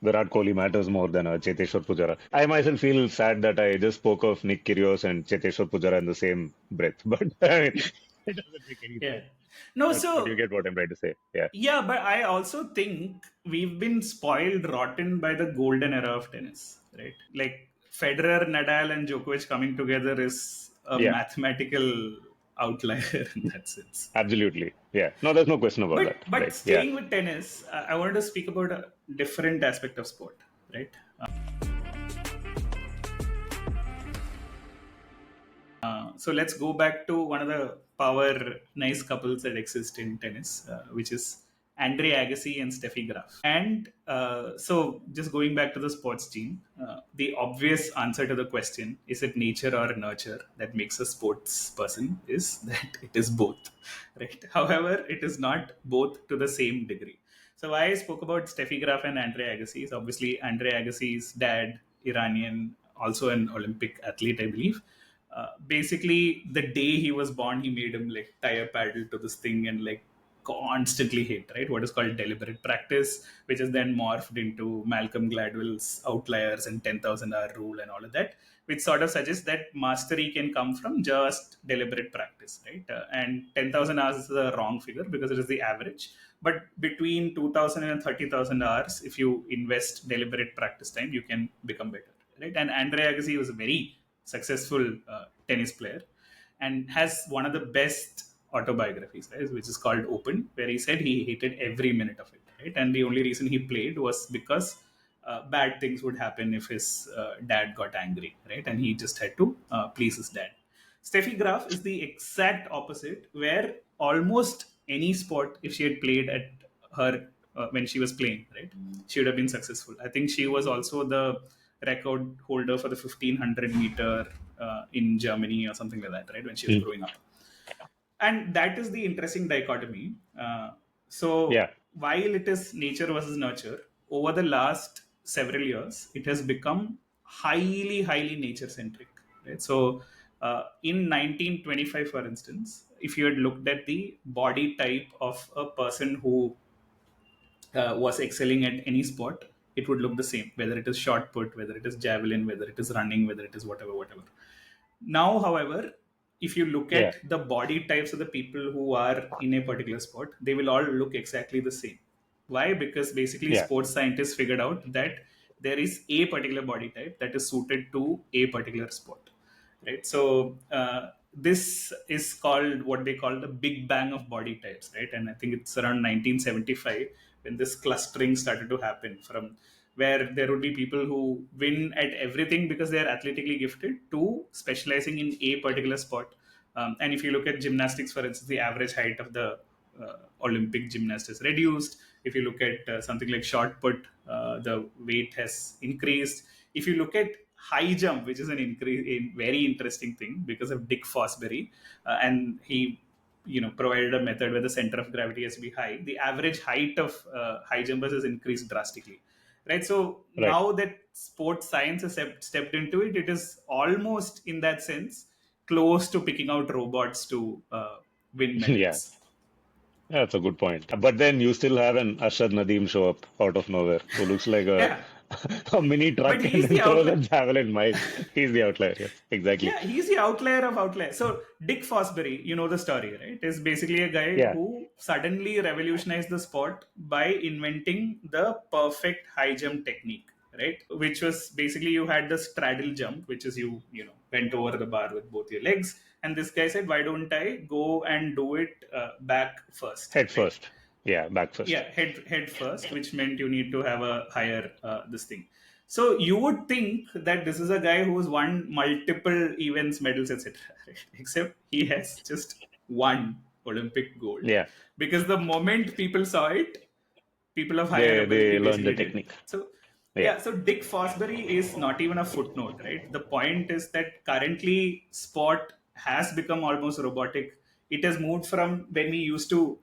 Virat Kohli matters more than a Cheteshwar Pujara. I myself feel sad that I just spoke of Nick Kyrgios and Cheteshwar Pujara in the same breath, but I mean, it doesn't make any Yeah. sense. No, But you so get what I'm trying to say. Yeah. yeah, but I also think we've been spoiled rotten by the golden era of tennis, right? Like Federer, Nadal, and Djokovic coming together is a Yeah. mathematical outlier in that sense. Absolutely. Yeah. No, there's no question about that. But Right. Yeah. staying with tennis, I wanted to speak about a different aspect of sport, right? So let's go back to one of the power nice couples that exist in tennis, which is Andre Agassi and Steffi Graf. And so just going back to the sports team, the obvious answer to the question, is it nature or nurture that makes a sports person, is that it is both, right? However, it is not both to the same degree. So why I spoke about Steffi Graf and Andre Agassi is obviously Andre Agassi's dad, Iranian, also an Olympic athlete, I believe. Basically, the day he was born, he made him like tie a paddle to this thing and like constantly hit, right? What is called deliberate practice, which is then morphed into Malcolm Gladwell's outliers and 10,000 hour rule and all of that, which sort of suggests that mastery can come from just deliberate practice, right? And 10,000 hours is a wrong figure because it is the average. But between 2,000 and 30,000 hours, if you invest deliberate practice time, you can become better, right? And Andre Agassi was a very successful tennis player and has one of the best autobiographies, right, which is called Open, where he said he hated every minute of it. right? And the only reason he played was because bad things would happen if his dad got angry, right? And he just had to please his dad. Steffi Graf is the exact opposite, where almost any sport, if she had played at her when she was playing, right, she would have been successful. I think she was also the record holder for the 1500 meter in Germany or something like that, right, when she was growing up. And that is the interesting dichotomy. So Yeah. while it is nature versus nurture, over the last several years, it has become highly nature centric. Right? So in 1925, for instance, if you had looked at the body type of a person who was excelling at any sport, it would look the same, whether it is shot put, whether it is javelin, whether it is running, whether it is whatever. Now, however, if you look Yeah. at the body types of the people who are in a particular sport, they will all look exactly the same. Why? Because basically, Yeah. sports scientists figured out that there is a particular body type that is suited to a particular sport, right? So this is called what they call the Big Bang of body types, right? And I think it's around 1975 when this clustering started to happen, from where there would be people who win at everything because they are athletically gifted to specializing in a particular sport. And if you look at gymnastics, for instance, the average height of the Olympic gymnast is reduced. If you look at something like shot put, the weight has increased. If you look at high jump, which is a very interesting thing because of Dick Fosbury, and he provided a method where the center of gravity has to be high. The average height of high jumpers has increased drastically, right? So Right. now that sports science has stepped into it, it is almost in that sense close to picking out robots to win Yeah. medals. That's a good point. But then you still have an Ashad Nadeem show up out of nowhere who looks like a Yeah, a mini but truck and he's then the throws a outlier. javelin mile. He's the outlier. Yes, exactly. Yeah, he's the outlier of outliers. So Dick Fosbury, you know the story, right? Is basically a guy Yeah. who suddenly revolutionized the sport by inventing the perfect high jump technique, right? Which was basically you had the straddle jump, which is you bent over the bar with both your legs. And this guy said, why don't I go and do it back first, Head right? first. Yeah, back first. Yeah, head first, which meant you need to have a higher this thing. So you would think that this is a guy who's won multiple events, medals, etc. Right? Except he has just one Olympic gold, Yeah. because the moment people saw it, people of higher They ability learn the basically did. technique. So Yeah. yeah, so Dick Fosbury is not even a footnote, right? The point is that currently sport has become almost robotic. It has moved from when we used to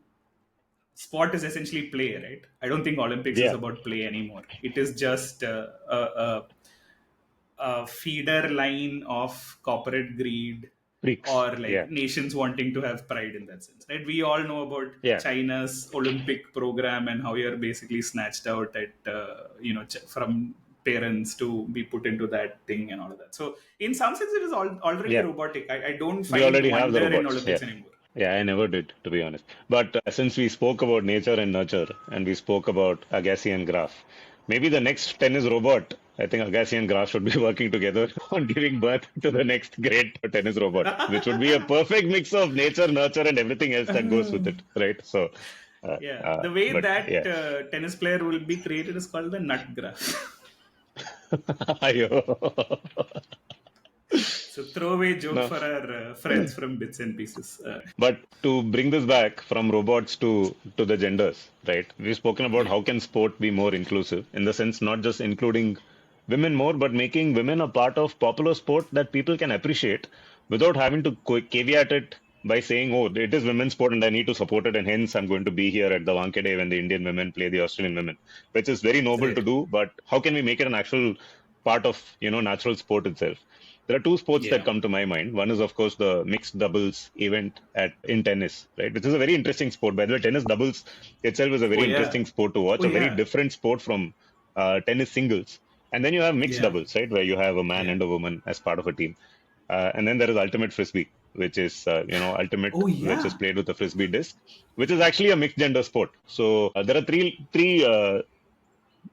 sport is essentially play, right? I don't think Olympics is Yeah. about play anymore. It is just a feeder line of corporate greed Freaks. or like Yeah. nations wanting to have pride in that sense, right? We all know about Yeah. China's Olympic program and how you're basically snatched out at from parents to be put into that thing and all of that. So in some sense, it is already Yeah. robotic. I don't We find already have the wonder in robots. Yeah. Olympics anymore. Yeah, I never did, to be honest. But since we spoke about nature and nurture, and we spoke about Agassi and Graf, maybe the next tennis robot, I think Agassi and Graf should be working together on giving birth to the next great tennis robot, which would be a perfect mix of nature, nurture, and everything else that goes with it, right? So, Yeah, the way but that yeah. tennis player will be created is called the nut graph. Ayo. So throwaway joke No. for our friends from Bits and Pieces. But to bring this back from robots to the genders, right? We've spoken about how can sport be more inclusive in the sense not just including women more, but making women a part of popular sport that people can appreciate without having to caveat it by saying, "Oh, it is women's sport and I need to support it, and hence I'm going to be here at the Wankhede when the Indian women play the Australian women," which is very noble to Right. do. But how can we make it an actual part of natural sport itself? There are two sports that Yeah. come to my mind. One is, of course, the mixed doubles event in tennis, right? Which is a very interesting sport. By the way, tennis doubles itself is a Oh very yeah. interesting sport to watch, Oh a very yeah. different sport from tennis singles. And then you have mixed Yeah. doubles, right? Where you have a man Yeah. and a woman as part of a team. And then there is ultimate frisbee, which is, ultimate, Oh which is yeah. played with a frisbee disc, which is actually a mixed gender sport. So there are three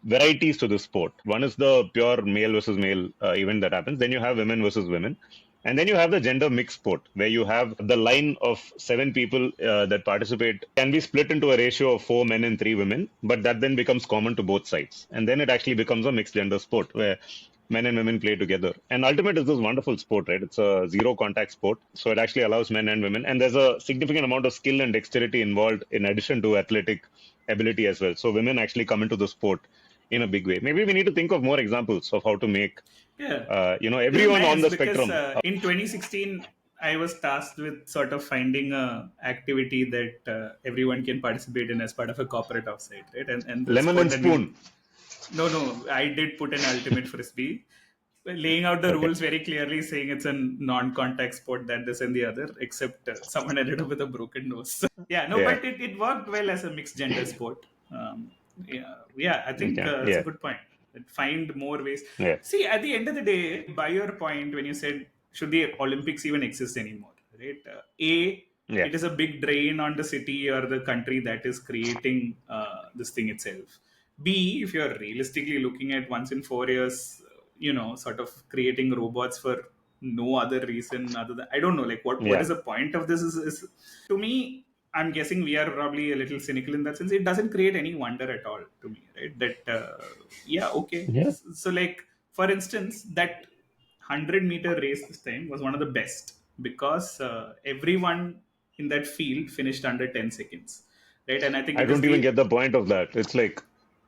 varieties to this sport. One is the pure male versus male event that happens. Then you have women versus women. And then you have the gender mixed sport, where you have the line of 7 people that participate can be split into a ratio of 4 men and 3 women, but that then becomes common to both sides. And then it actually becomes a mixed gender sport where men and women play together. And ultimate is this wonderful sport, right? It's a zero contact sport. So it actually allows men and women. And there's a significant amount of skill and dexterity involved in addition to athletic ability as well. So women actually come into the sport in a big way. Maybe we need to think of more examples of how to make everyone on the because, spectrum. In 2016, I was tasked with sort of finding a activity that everyone can participate in as part of a corporate offsite, right? And the Lemon sport and that spoon. No, I did put an ultimate frisbee, laying out the Okay. rules very clearly, saying it's a non-contact sport, that, this, and the other. Except someone ended up with a broken nose. Yeah. But it worked well as a mixed gender sport. I think that's a good point. Find more ways. Yeah. See, at the end of the day, by your point, when you said, should the Olympics even exist anymore, right? It is a big drain on the city or the country that is creating this thing itself. B, if you're realistically looking at once in 4 years, sort of creating robots for no other reason other than, I don't know, like what is the point of this is to me, I'm guessing we are probably a little cynical in that sense. It doesn't create any wonder at all to me, right? That, okay. Yeah. So, like, for instance, that 100-meter race this time was one of the best because everyone in that field finished under 10 seconds, right? And I think I don't even get the point of that. It's like,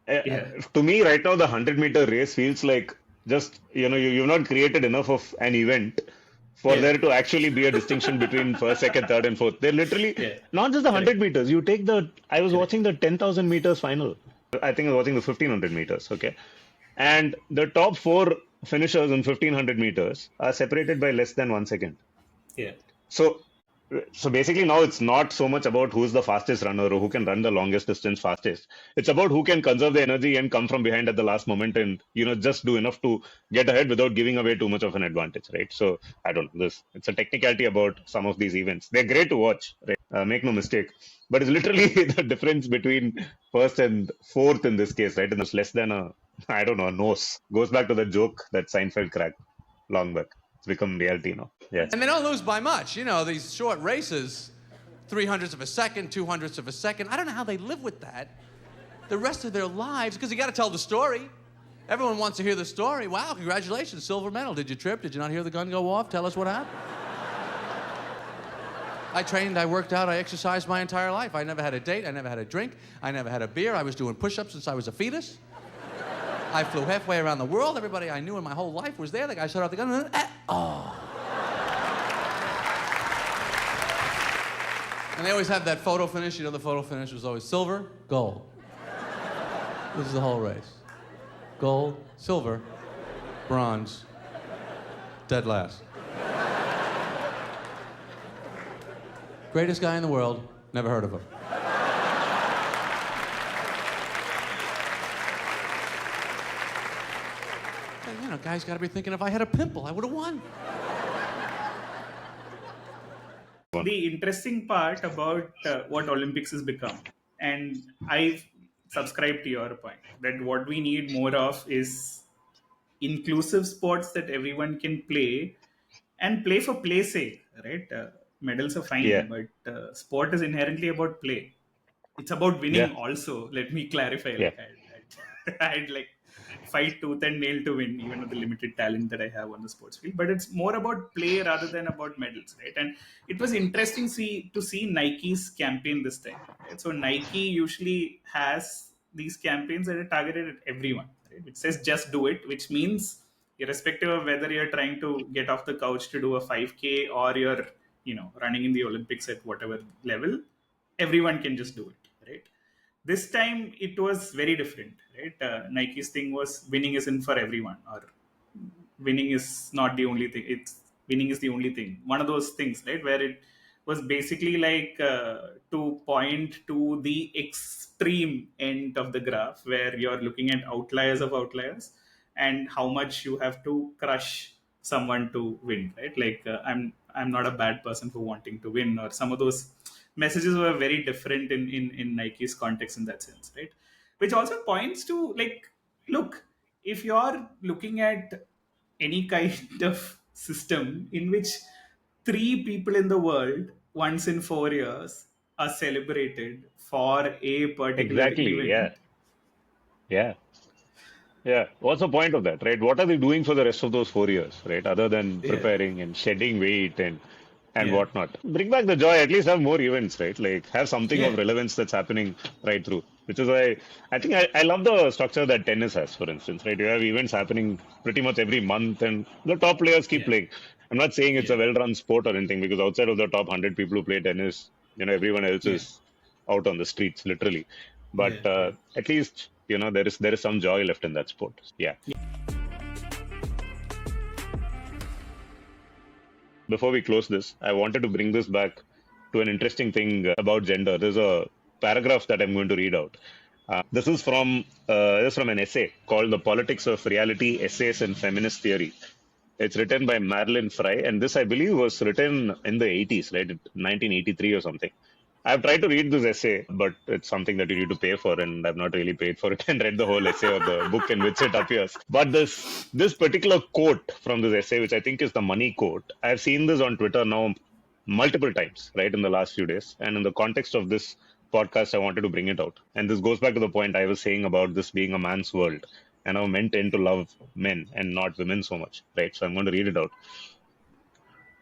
to me right now, the 100-meter race feels like just, you've not created enough of an event for there to actually be a distinction between first, second, third, and fourth. They're literally not just the 100 meters. You take I was watching the 10,000 meters final. I think I was watching the 1500 meters. Okay. And the top 4 finishers in 1500 meters are separated by less than 1 second. Yeah. So basically now it's not so much about who's the fastest runner or who can run the longest distance fastest. It's about who can conserve the energy and come from behind at the last moment and, just do enough to get ahead without giving away too much of an advantage, right? So I don't know this. It's a technicality about some of these events. They're great to watch, right? Make no mistake. But it's literally the difference between first and fourth in this case, right? And it's less than a nose. Goes back to the joke that Seinfeld cracked long back. It's become reality now. Yeah. And they don't lose by much. These short races, 300ths of a second, 200ths of a second. I don't know how they live with that the rest of their lives, because you got to tell the story. Everyone wants to hear the story. Wow, congratulations, silver medal. Did you trip? Did you not hear the gun go off? Tell us what happened. I trained, I worked out, I exercised my entire life. I never had a date, I never had a drink, I never had a beer. I was doing push-ups since I was a fetus. I flew halfway around the world. Everybody I knew in my whole life was there. The guy shut off the gun and And they always have that photo finish. The photo finish was always silver, gold. This is the whole race. Gold, silver, bronze, dead last. Greatest guy in the world, never heard of him. Guys got to be thinking, if I had a pimple, I would have won. The interesting part about what Olympics has become, and I subscribe to your point, that what we need more of is inclusive sports that everyone can play and play for play's sake, right? Medals are fine, but sport is inherently about play. It's about winning also. Let me clarify. I'd like fight tooth and nail to win, even with the limited talent that I have on the sports field. But it's more about play rather than about medals, right? And it was interesting to see Nike's campaign this time. Right? So Nike usually has these campaigns that are targeted at everyone. Right? It says just do it, which means irrespective of whether you're trying to get off the couch to do a 5K or you're running in the Olympics at whatever level, everyone can just do it, right? This time it was very different, right? Nike's thing was winning isn't for everyone, or winning is not the only thing. Winning is the only thing. One of those things, right? Where it was basically like to point to the extreme end of the graph, where you're looking at outliers of outliers and how much you have to crush someone to win, right? Like I'm not a bad person for wanting to win, or some of those messages were very different in Nike's context in that sense, right? Which also points to, like, look, if you're looking at any kind of system in which three people in the world once in 4 years are celebrated for a particular Exactly. Yeah. event. Yeah. Yeah. What's the point of that, right? What are they doing for the rest of those 4 years, right? Other than Yeah, preparing and shedding weight and yeah, whatnot. Bring back the joy. At least have more events, right? Like have something of yeah, relevance that's happening right through. Which is why I think I love the structure that tennis has, for instance, right? You have events happening pretty much every month, and the top players keep yeah, playing. I'm not saying it's yeah, a well-run sport or anything, because outside of the top 100 people who play tennis, everyone else yeah, is out on the streets, literally. But yeah, yeah. at least there is some joy left in that sport. Yeah. Before we close this, I wanted to bring this back to an interesting thing about gender. There's a paragraph that I'm going to read out. This is from an essay called "The Politics of Reality: Essays in Feminist Theory." It's written by Marilyn Fry, and this, I believe, was written in the 80s, right? 1983 or something. I've tried to read this essay, but it's something that you need to pay for, and I've not really paid for it and read the whole essay or the book in which it appears. But this particular quote from this essay, which I think is the money quote, I've seen this on Twitter now multiple times, right, in the last few days. And in the context of this podcast, I wanted to bring it out. And this goes back to the point I was saying about this being a man's world, and how men tend to love men and not women so much, right? So I'm going to read it out.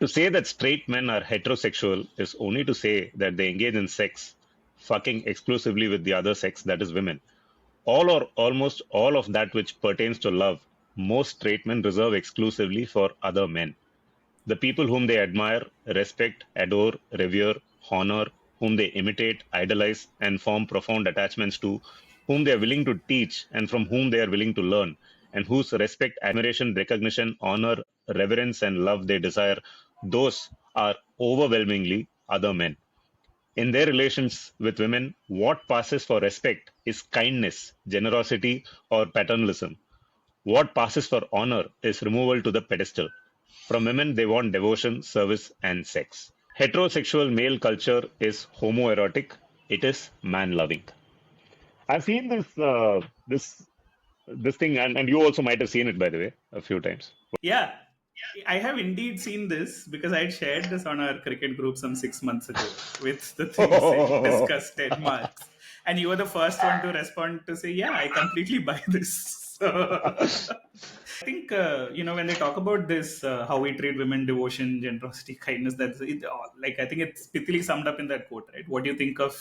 To say that straight men are heterosexual is only to say that they engage in sex, fucking exclusively with the other sex, that is women. All or almost all of that which pertains to love, most straight men reserve exclusively for other men. The people whom they admire, respect, adore, revere, honor, whom they imitate, idolize, and form profound attachments to, whom they are willing to teach, and from whom they are willing to learn, and whose respect, admiration, recognition, honor, reverence, and love they desire, those are overwhelmingly other men. In their relations with women, what passes for respect is kindness, generosity, or paternalism. What passes for honor is removal to the pedestal. From women, they want devotion, service, and sex. Heterosexual male culture is homoerotic. It is man-loving. I've seen this thing, and you also might have seen it, by the way, a few times. Yeah, I have indeed seen this because I had shared this on our cricket group some 6 months ago with the things it discussed 10 marks. And you were the first one to respond to say, yeah, I completely buy this. I think, when they talk about this, how we treat women, devotion, generosity, kindness, that's it, like, I think it's pithily summed up in that quote, right? What do you think of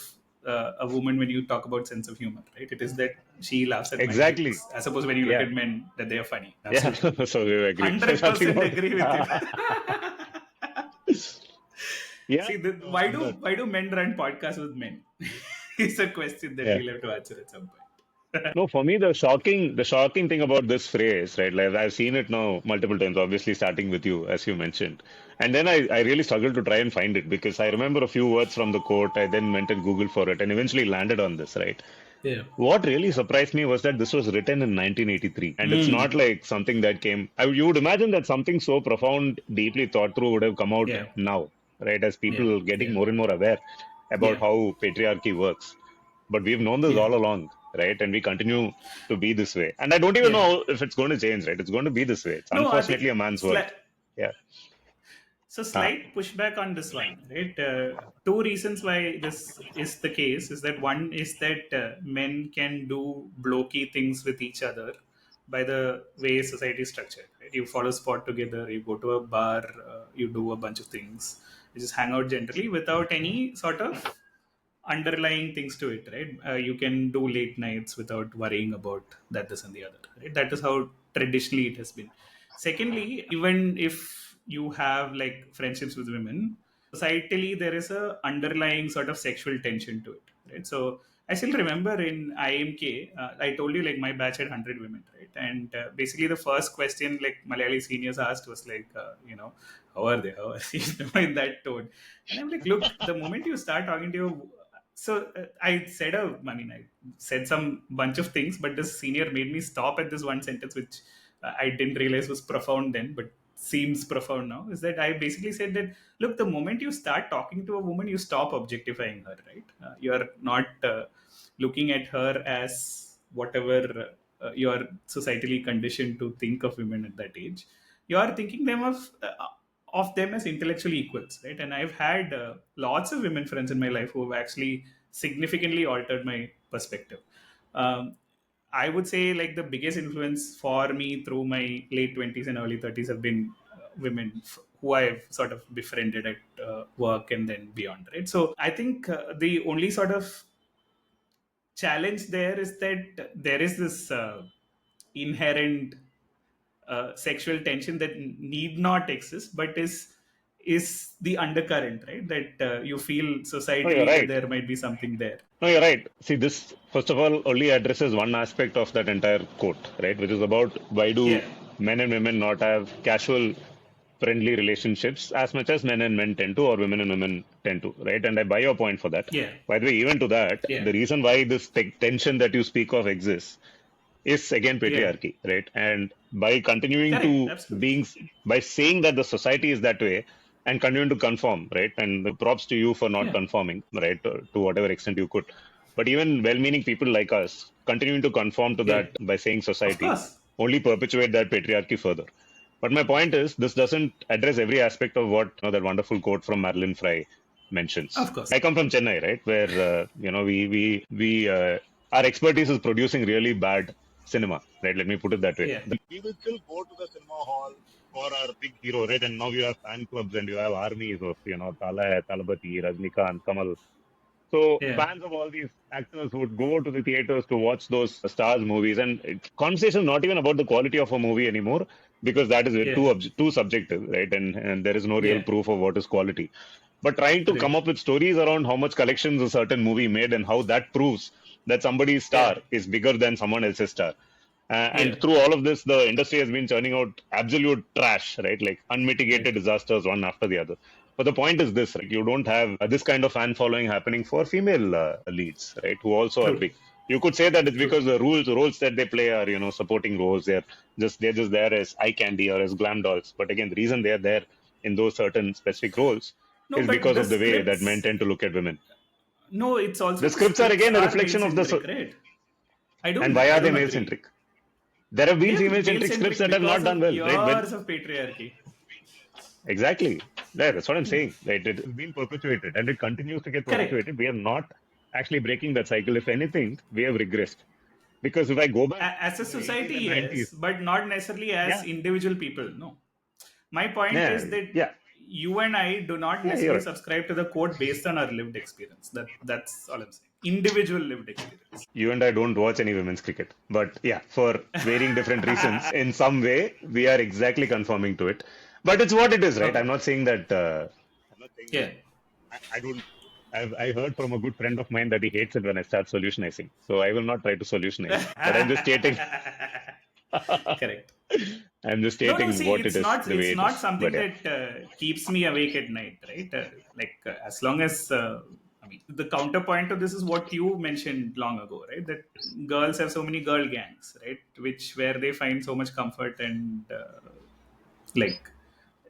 a woman when you talk about sense of humor, right? It is that she laughs at my Exactly. jokes. I suppose when you look Yeah. at men, that they are funny. Yeah. Absolutely. So we agree. 100% agree with you. Yeah. See, why do men run podcasts with men? It's a question that Yeah. we'll have to answer at some point. No, for me, the shocking thing about this phrase, right? Like I've seen it now multiple times, obviously starting with you, as you mentioned. And then I really struggled to try and find it because I remember a few words from the quote. I then went and Googled for it and eventually landed on this, right? Yeah. What really surprised me was that this was written in 1983. And it's not like something that you would imagine that something so profound, deeply thought through would have come out Yeah. now, right? As people Yeah. getting Yeah. more and more aware about Yeah. how patriarchy works. But we've known this Yeah. all along, right? And we continue to be this way. And I don't even Yeah. know if it's going to change, right? It's going to be this way. It's No, I think unfortunately a man's world. Yeah. so slight pushback on this one, right? Two reasons why this is the case is that one is that men can do blokey things with each other by the way society is structured. Right? You follow sport together, you go to a bar, you do a bunch of things, you just hang out generally without any sort of underlying things to it, right? You can do late nights without worrying about that, this, and the other. Right? That is how traditionally it has been. Secondly, even if you have like friendships with women, societally there is a underlying sort of sexual tension to it, right? So I still remember in IMK, I told you like my batch had 100 women, right? And basically the first question like Malayali seniors asked was like, how are they? How are they? In that tone. And I'm like, look, the moment you start talking to your I said some bunch of things, but this senior made me stop at this one sentence, which I didn't realize was profound then, but seems profound now. Is that I basically said that, look, the moment you start talking to a woman, you stop objectifying her, right? You are not looking at her as whatever you are societally conditioned to think of women at that age. you're thinking of them as intellectually equals, right? And I've had lots of women friends in my life who have actually significantly altered my perspective. Um, I would say like the biggest influence for me through my late 20s and early 30s have been women who I've sort of befriended at work and then beyond, right? So I think the only sort of challenge there is that there is this inherent sexual tension that need not exist, but is the undercurrent, right? That you feel No, you're societally that right. there might be something there. No, you're right. See, this, first of all, only addresses one aspect of that entire quote, right? Which is about why do Yeah, men and women not have casual, friendly relationships as much as men and men tend to, or women and women tend to, right? And I buy your point for that. yeah, By the way, even to that, yeah, the reason why this tension that you speak of exists is again yeah. patriarchy, right? And by continuing Correct, to absolutely. being, by saying that the society is that way and continuing to conform, right? And the props to you for not Yeah, conforming, right? To whatever extent you could. But even well-meaning people like us continuing to conform to yeah. that by saying Of society course. only perpetuate that patriarchy further. But my point is, this doesn't address every aspect of what that wonderful quote from Marilyn Fry mentions. Of course. I come from Chennai, right, where we our expertise is producing really bad cinema, right? Let me put it that way. Yeah, We will still go to the cinema hall for our big hero, right? And now you have fan clubs and you have armies of, Tala, Talabati, Rajnikant, Kamal. So yeah, fans of all these actors would go to the theaters to watch those stars movies, and conversation not even about the quality of a movie anymore, because that is yeah, too subjective, right? And there is no real yeah. proof of what is quality. But trying to come Right. up with stories around how much collections a certain movie made and how that proves that somebody's Yeah, star is bigger than someone else's star. yeah, And through all of this, the industry has been churning out absolute trash, right? Like right. unmitigated disasters one after the other. But the point is this, right? You don't have this kind of fan following happening for female leads, right? Who also are True, big. You could say that it's true. because the roles that they play are, supporting roles. They're just there as eye candy or as glam dolls. But again, the reason they're there in those certain specific roles No, is but because the of the way that men scripts, tend to look at women. no, it's also The the scripts are scripts again a are male reflection of centric, right? and why I are they don't male agree. centric? There have been They're female male centric scripts centric that have not because done of well, right? years of patriarchy. Exactly. Yeah, that's what I'm saying. Right? It has been perpetuated and it continues to get Correct. perpetuated. We are not actually breaking that cycle. If anything, we have regressed. Because if I go back As a to the 80s society, and 90s, yes, but not necessarily as yeah, individual people. No. My point yeah, is that yeah, you and I do not yeah, you're necessarily right. subscribe to the quote based on our lived experience. That's all I'm saying. Individual lived experience. You and I don't watch any women's cricket. But yeah, for varying different reasons, in some way, we are exactly conforming to it. But it's what it is, right? Okay. I'm not saying that. I'm not saying that. Yeah. I don't. I heard from a good friend of mine that he hates it when I start solutionizing. So I will not try to solutionize. But I'm just stating. Correct. I'm just No, no. stating See, what it is, the way it's it not is. something But yeah. that keeps me awake at night, right? As long as I mean, the counterpoint to this is what you mentioned long ago, right? That girls have so many girl gangs, right? Which where they find so much comfort and like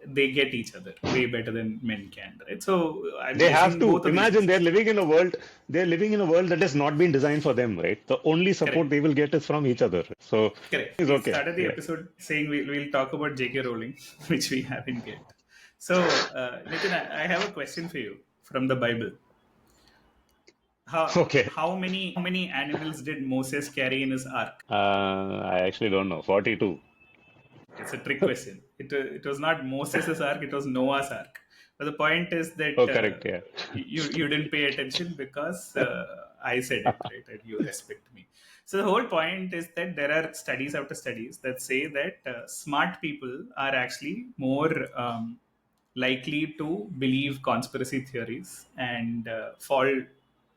they get each other way better than men can, right? So I'm They have using to both of these imagine they're reasons. living in a world. They're living in a world that has not been designed for them, right? The only support Correct. they will get is from each other. So Correct. it's We okay. started the Yeah. episode saying we'll talk about J.K. Rowling, which we haven't yet. So, Nitin, I have a question for you from the Bible. Okay. How many animals did Moses carry in his ark? I actually don't know. 42. It's a trick question. It was not Moses' ark, it was Noah's ark. But the point is that Oh, correct. Yeah. you didn't pay attention because I said it, right? And you respect me. So the whole point is that there are studies after studies that say that smart people are actually more likely to believe conspiracy theories and fall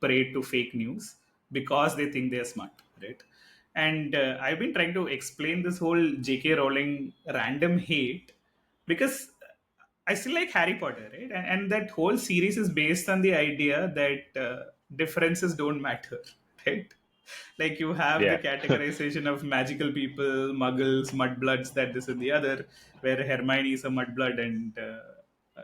prey to fake news because they think they're smart, right? And I've been trying to explain this whole J.K. Rowling random hate because I still like Harry Potter, right? And that whole series is based on the idea that differences don't matter, right? Like you have the Yeah. categorization of magical people, muggles, mudbloods, that this and the other, where Hermione is a mudblood and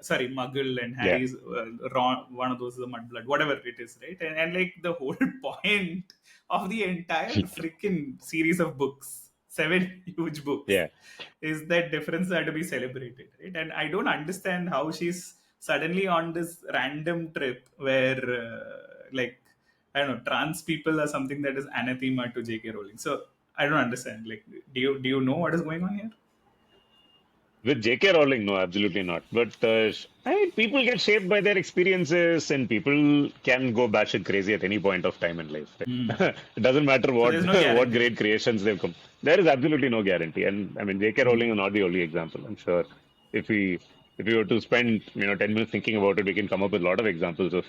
sorry, muggle, and Yeah. Harry's one of those is a mudblood, whatever it is, right? And like the whole point of the entire freaking series of books seven huge books, Yeah. is that difference that to be celebrated, right? And I don't understand how she's suddenly on this random trip where, like, I don't know, trans people are something that is anathema to J.K. Rowling. So I don't understand. Like, do you know what is going on here? With J.K. Rowling, no, absolutely not. But I mean, people get shaped by their experiences, and people can go batshit crazy at any point of time in life. Right? It doesn't matter So what there's no what guarantee. great creations they've come. There is absolutely no guarantee. And I mean, J.K. Rowling is not the only example. I'm sure if we were to spend 10 minutes thinking about it, we can come up with a lot of examples of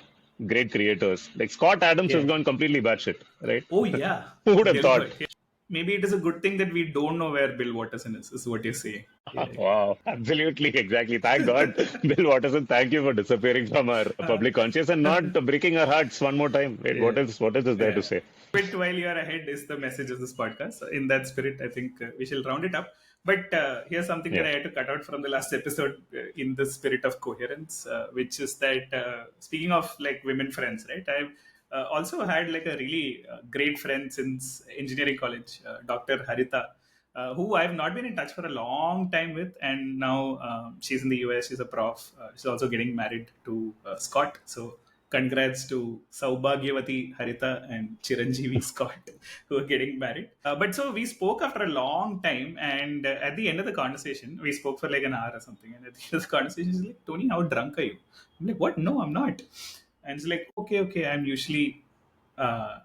great creators. Like Scott Adams has Yeah. gone completely batshit, right? Oh yeah, Who would have real thought? good. Maybe it is a good thing that we don't know where Bill Watterson is what you're saying. Yeah. Wow, absolutely, exactly. Thank God, Bill Watterson. Thank you for disappearing from our public conscience and not breaking our hearts one more time. Wait, Yeah. what is this there to Yeah. say? Quit while you are ahead is the message of this podcast. In that spirit, I think we shall round it up. But here's something that Yeah. I had to cut out from the last episode in the spirit of coherence, which is that speaking of like women friends, right? I've also had like a really great friend since engineering college, Dr. Harita, who I've not been in touch for a long time with, and now she's in the US. She's a prof. She's also getting married to Scott. So congrats to Saubhagyavati Harita and Chiranjeevi Scott who are getting married. But so we spoke after a long time, and at the end of the conversation, we spoke for like an hour or something. And at the end of the conversation, she's like, "Tony, how drunk are you?" I'm like, "What? No, I'm not." And it's like, "Okay, I'm usually." Uh,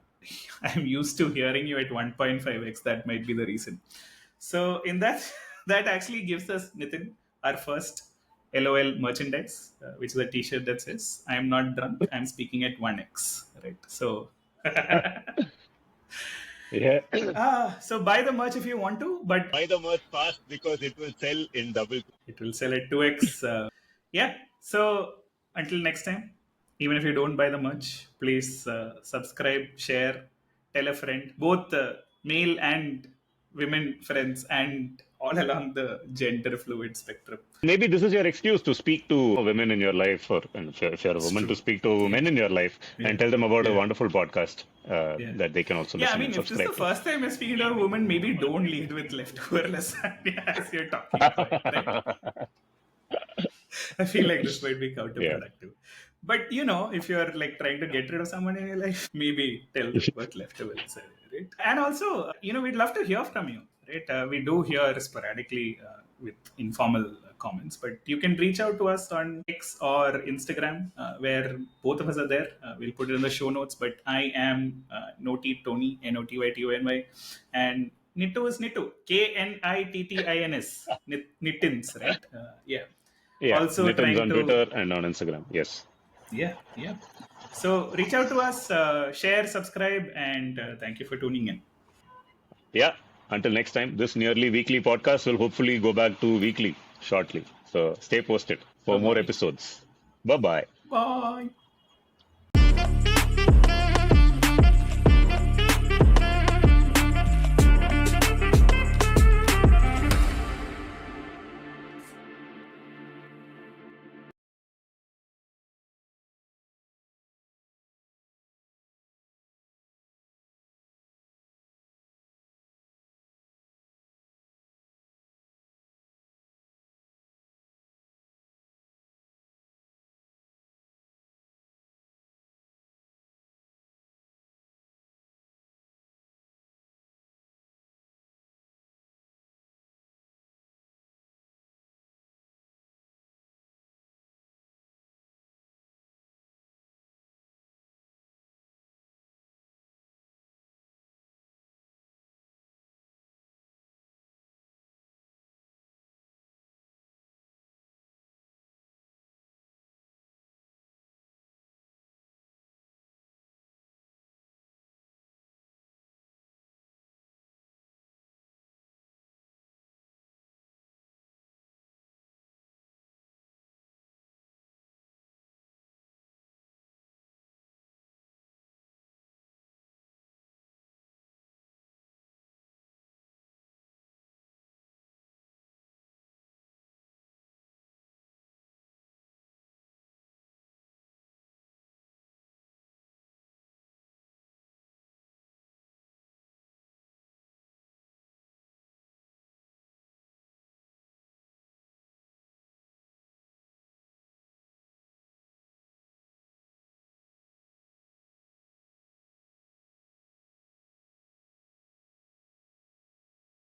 I'm used to hearing you at 1.5x. That might be the reason. So in that, that actually gives us, Nitin, our first LOL merchandise, which is a T-shirt that says "I am not drunk. I'm speaking at 1x." Right. So, Yeah. so buy the merch if you want to, but Buy the merch fast because it will sell in double. it will sell at 2x. Yeah. So until next time, even if you don't buy the merch, please subscribe, share, tell a friend, both male and women friends, and all along the gender fluid spectrum. Maybe this is your excuse to speak to women in your life, or and if you're a It's woman, to true. speak to Yeah. men in your life Yeah. and tell them about a Yeah. wonderful podcast Yeah. that they can also Yeah, I listen mean, and if this is the subscribe to. first time you're speaking to a woman, maybe don't lead with leftover lasagna as you're talking to her, right? I feel like this might be Yeah. counterproductive. But if you're like trying to get rid of someone in your life, maybe tell them about leftover lasagna, right? And also, we'd love to hear from you, right? We do hear sporadically with informal comments, but you can reach out to us on X or Instagram, where both of us are there. We'll put it in the show notes. But I am Noti Tony, Notytony, and Nitu is Nitu, Knittins, Nittins, right? Yeah. Yeah. Also Nitin's trying on to, Twitter and on Instagram. Yes. yeah. So reach out to us, share, subscribe, and thank you for tuning in. Yeah. Until next time, this nearly weekly podcast will hopefully go back to weekly shortly. So stay posted for more Bye-bye. episodes. Bye bye. Bye.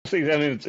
See, I mean, it's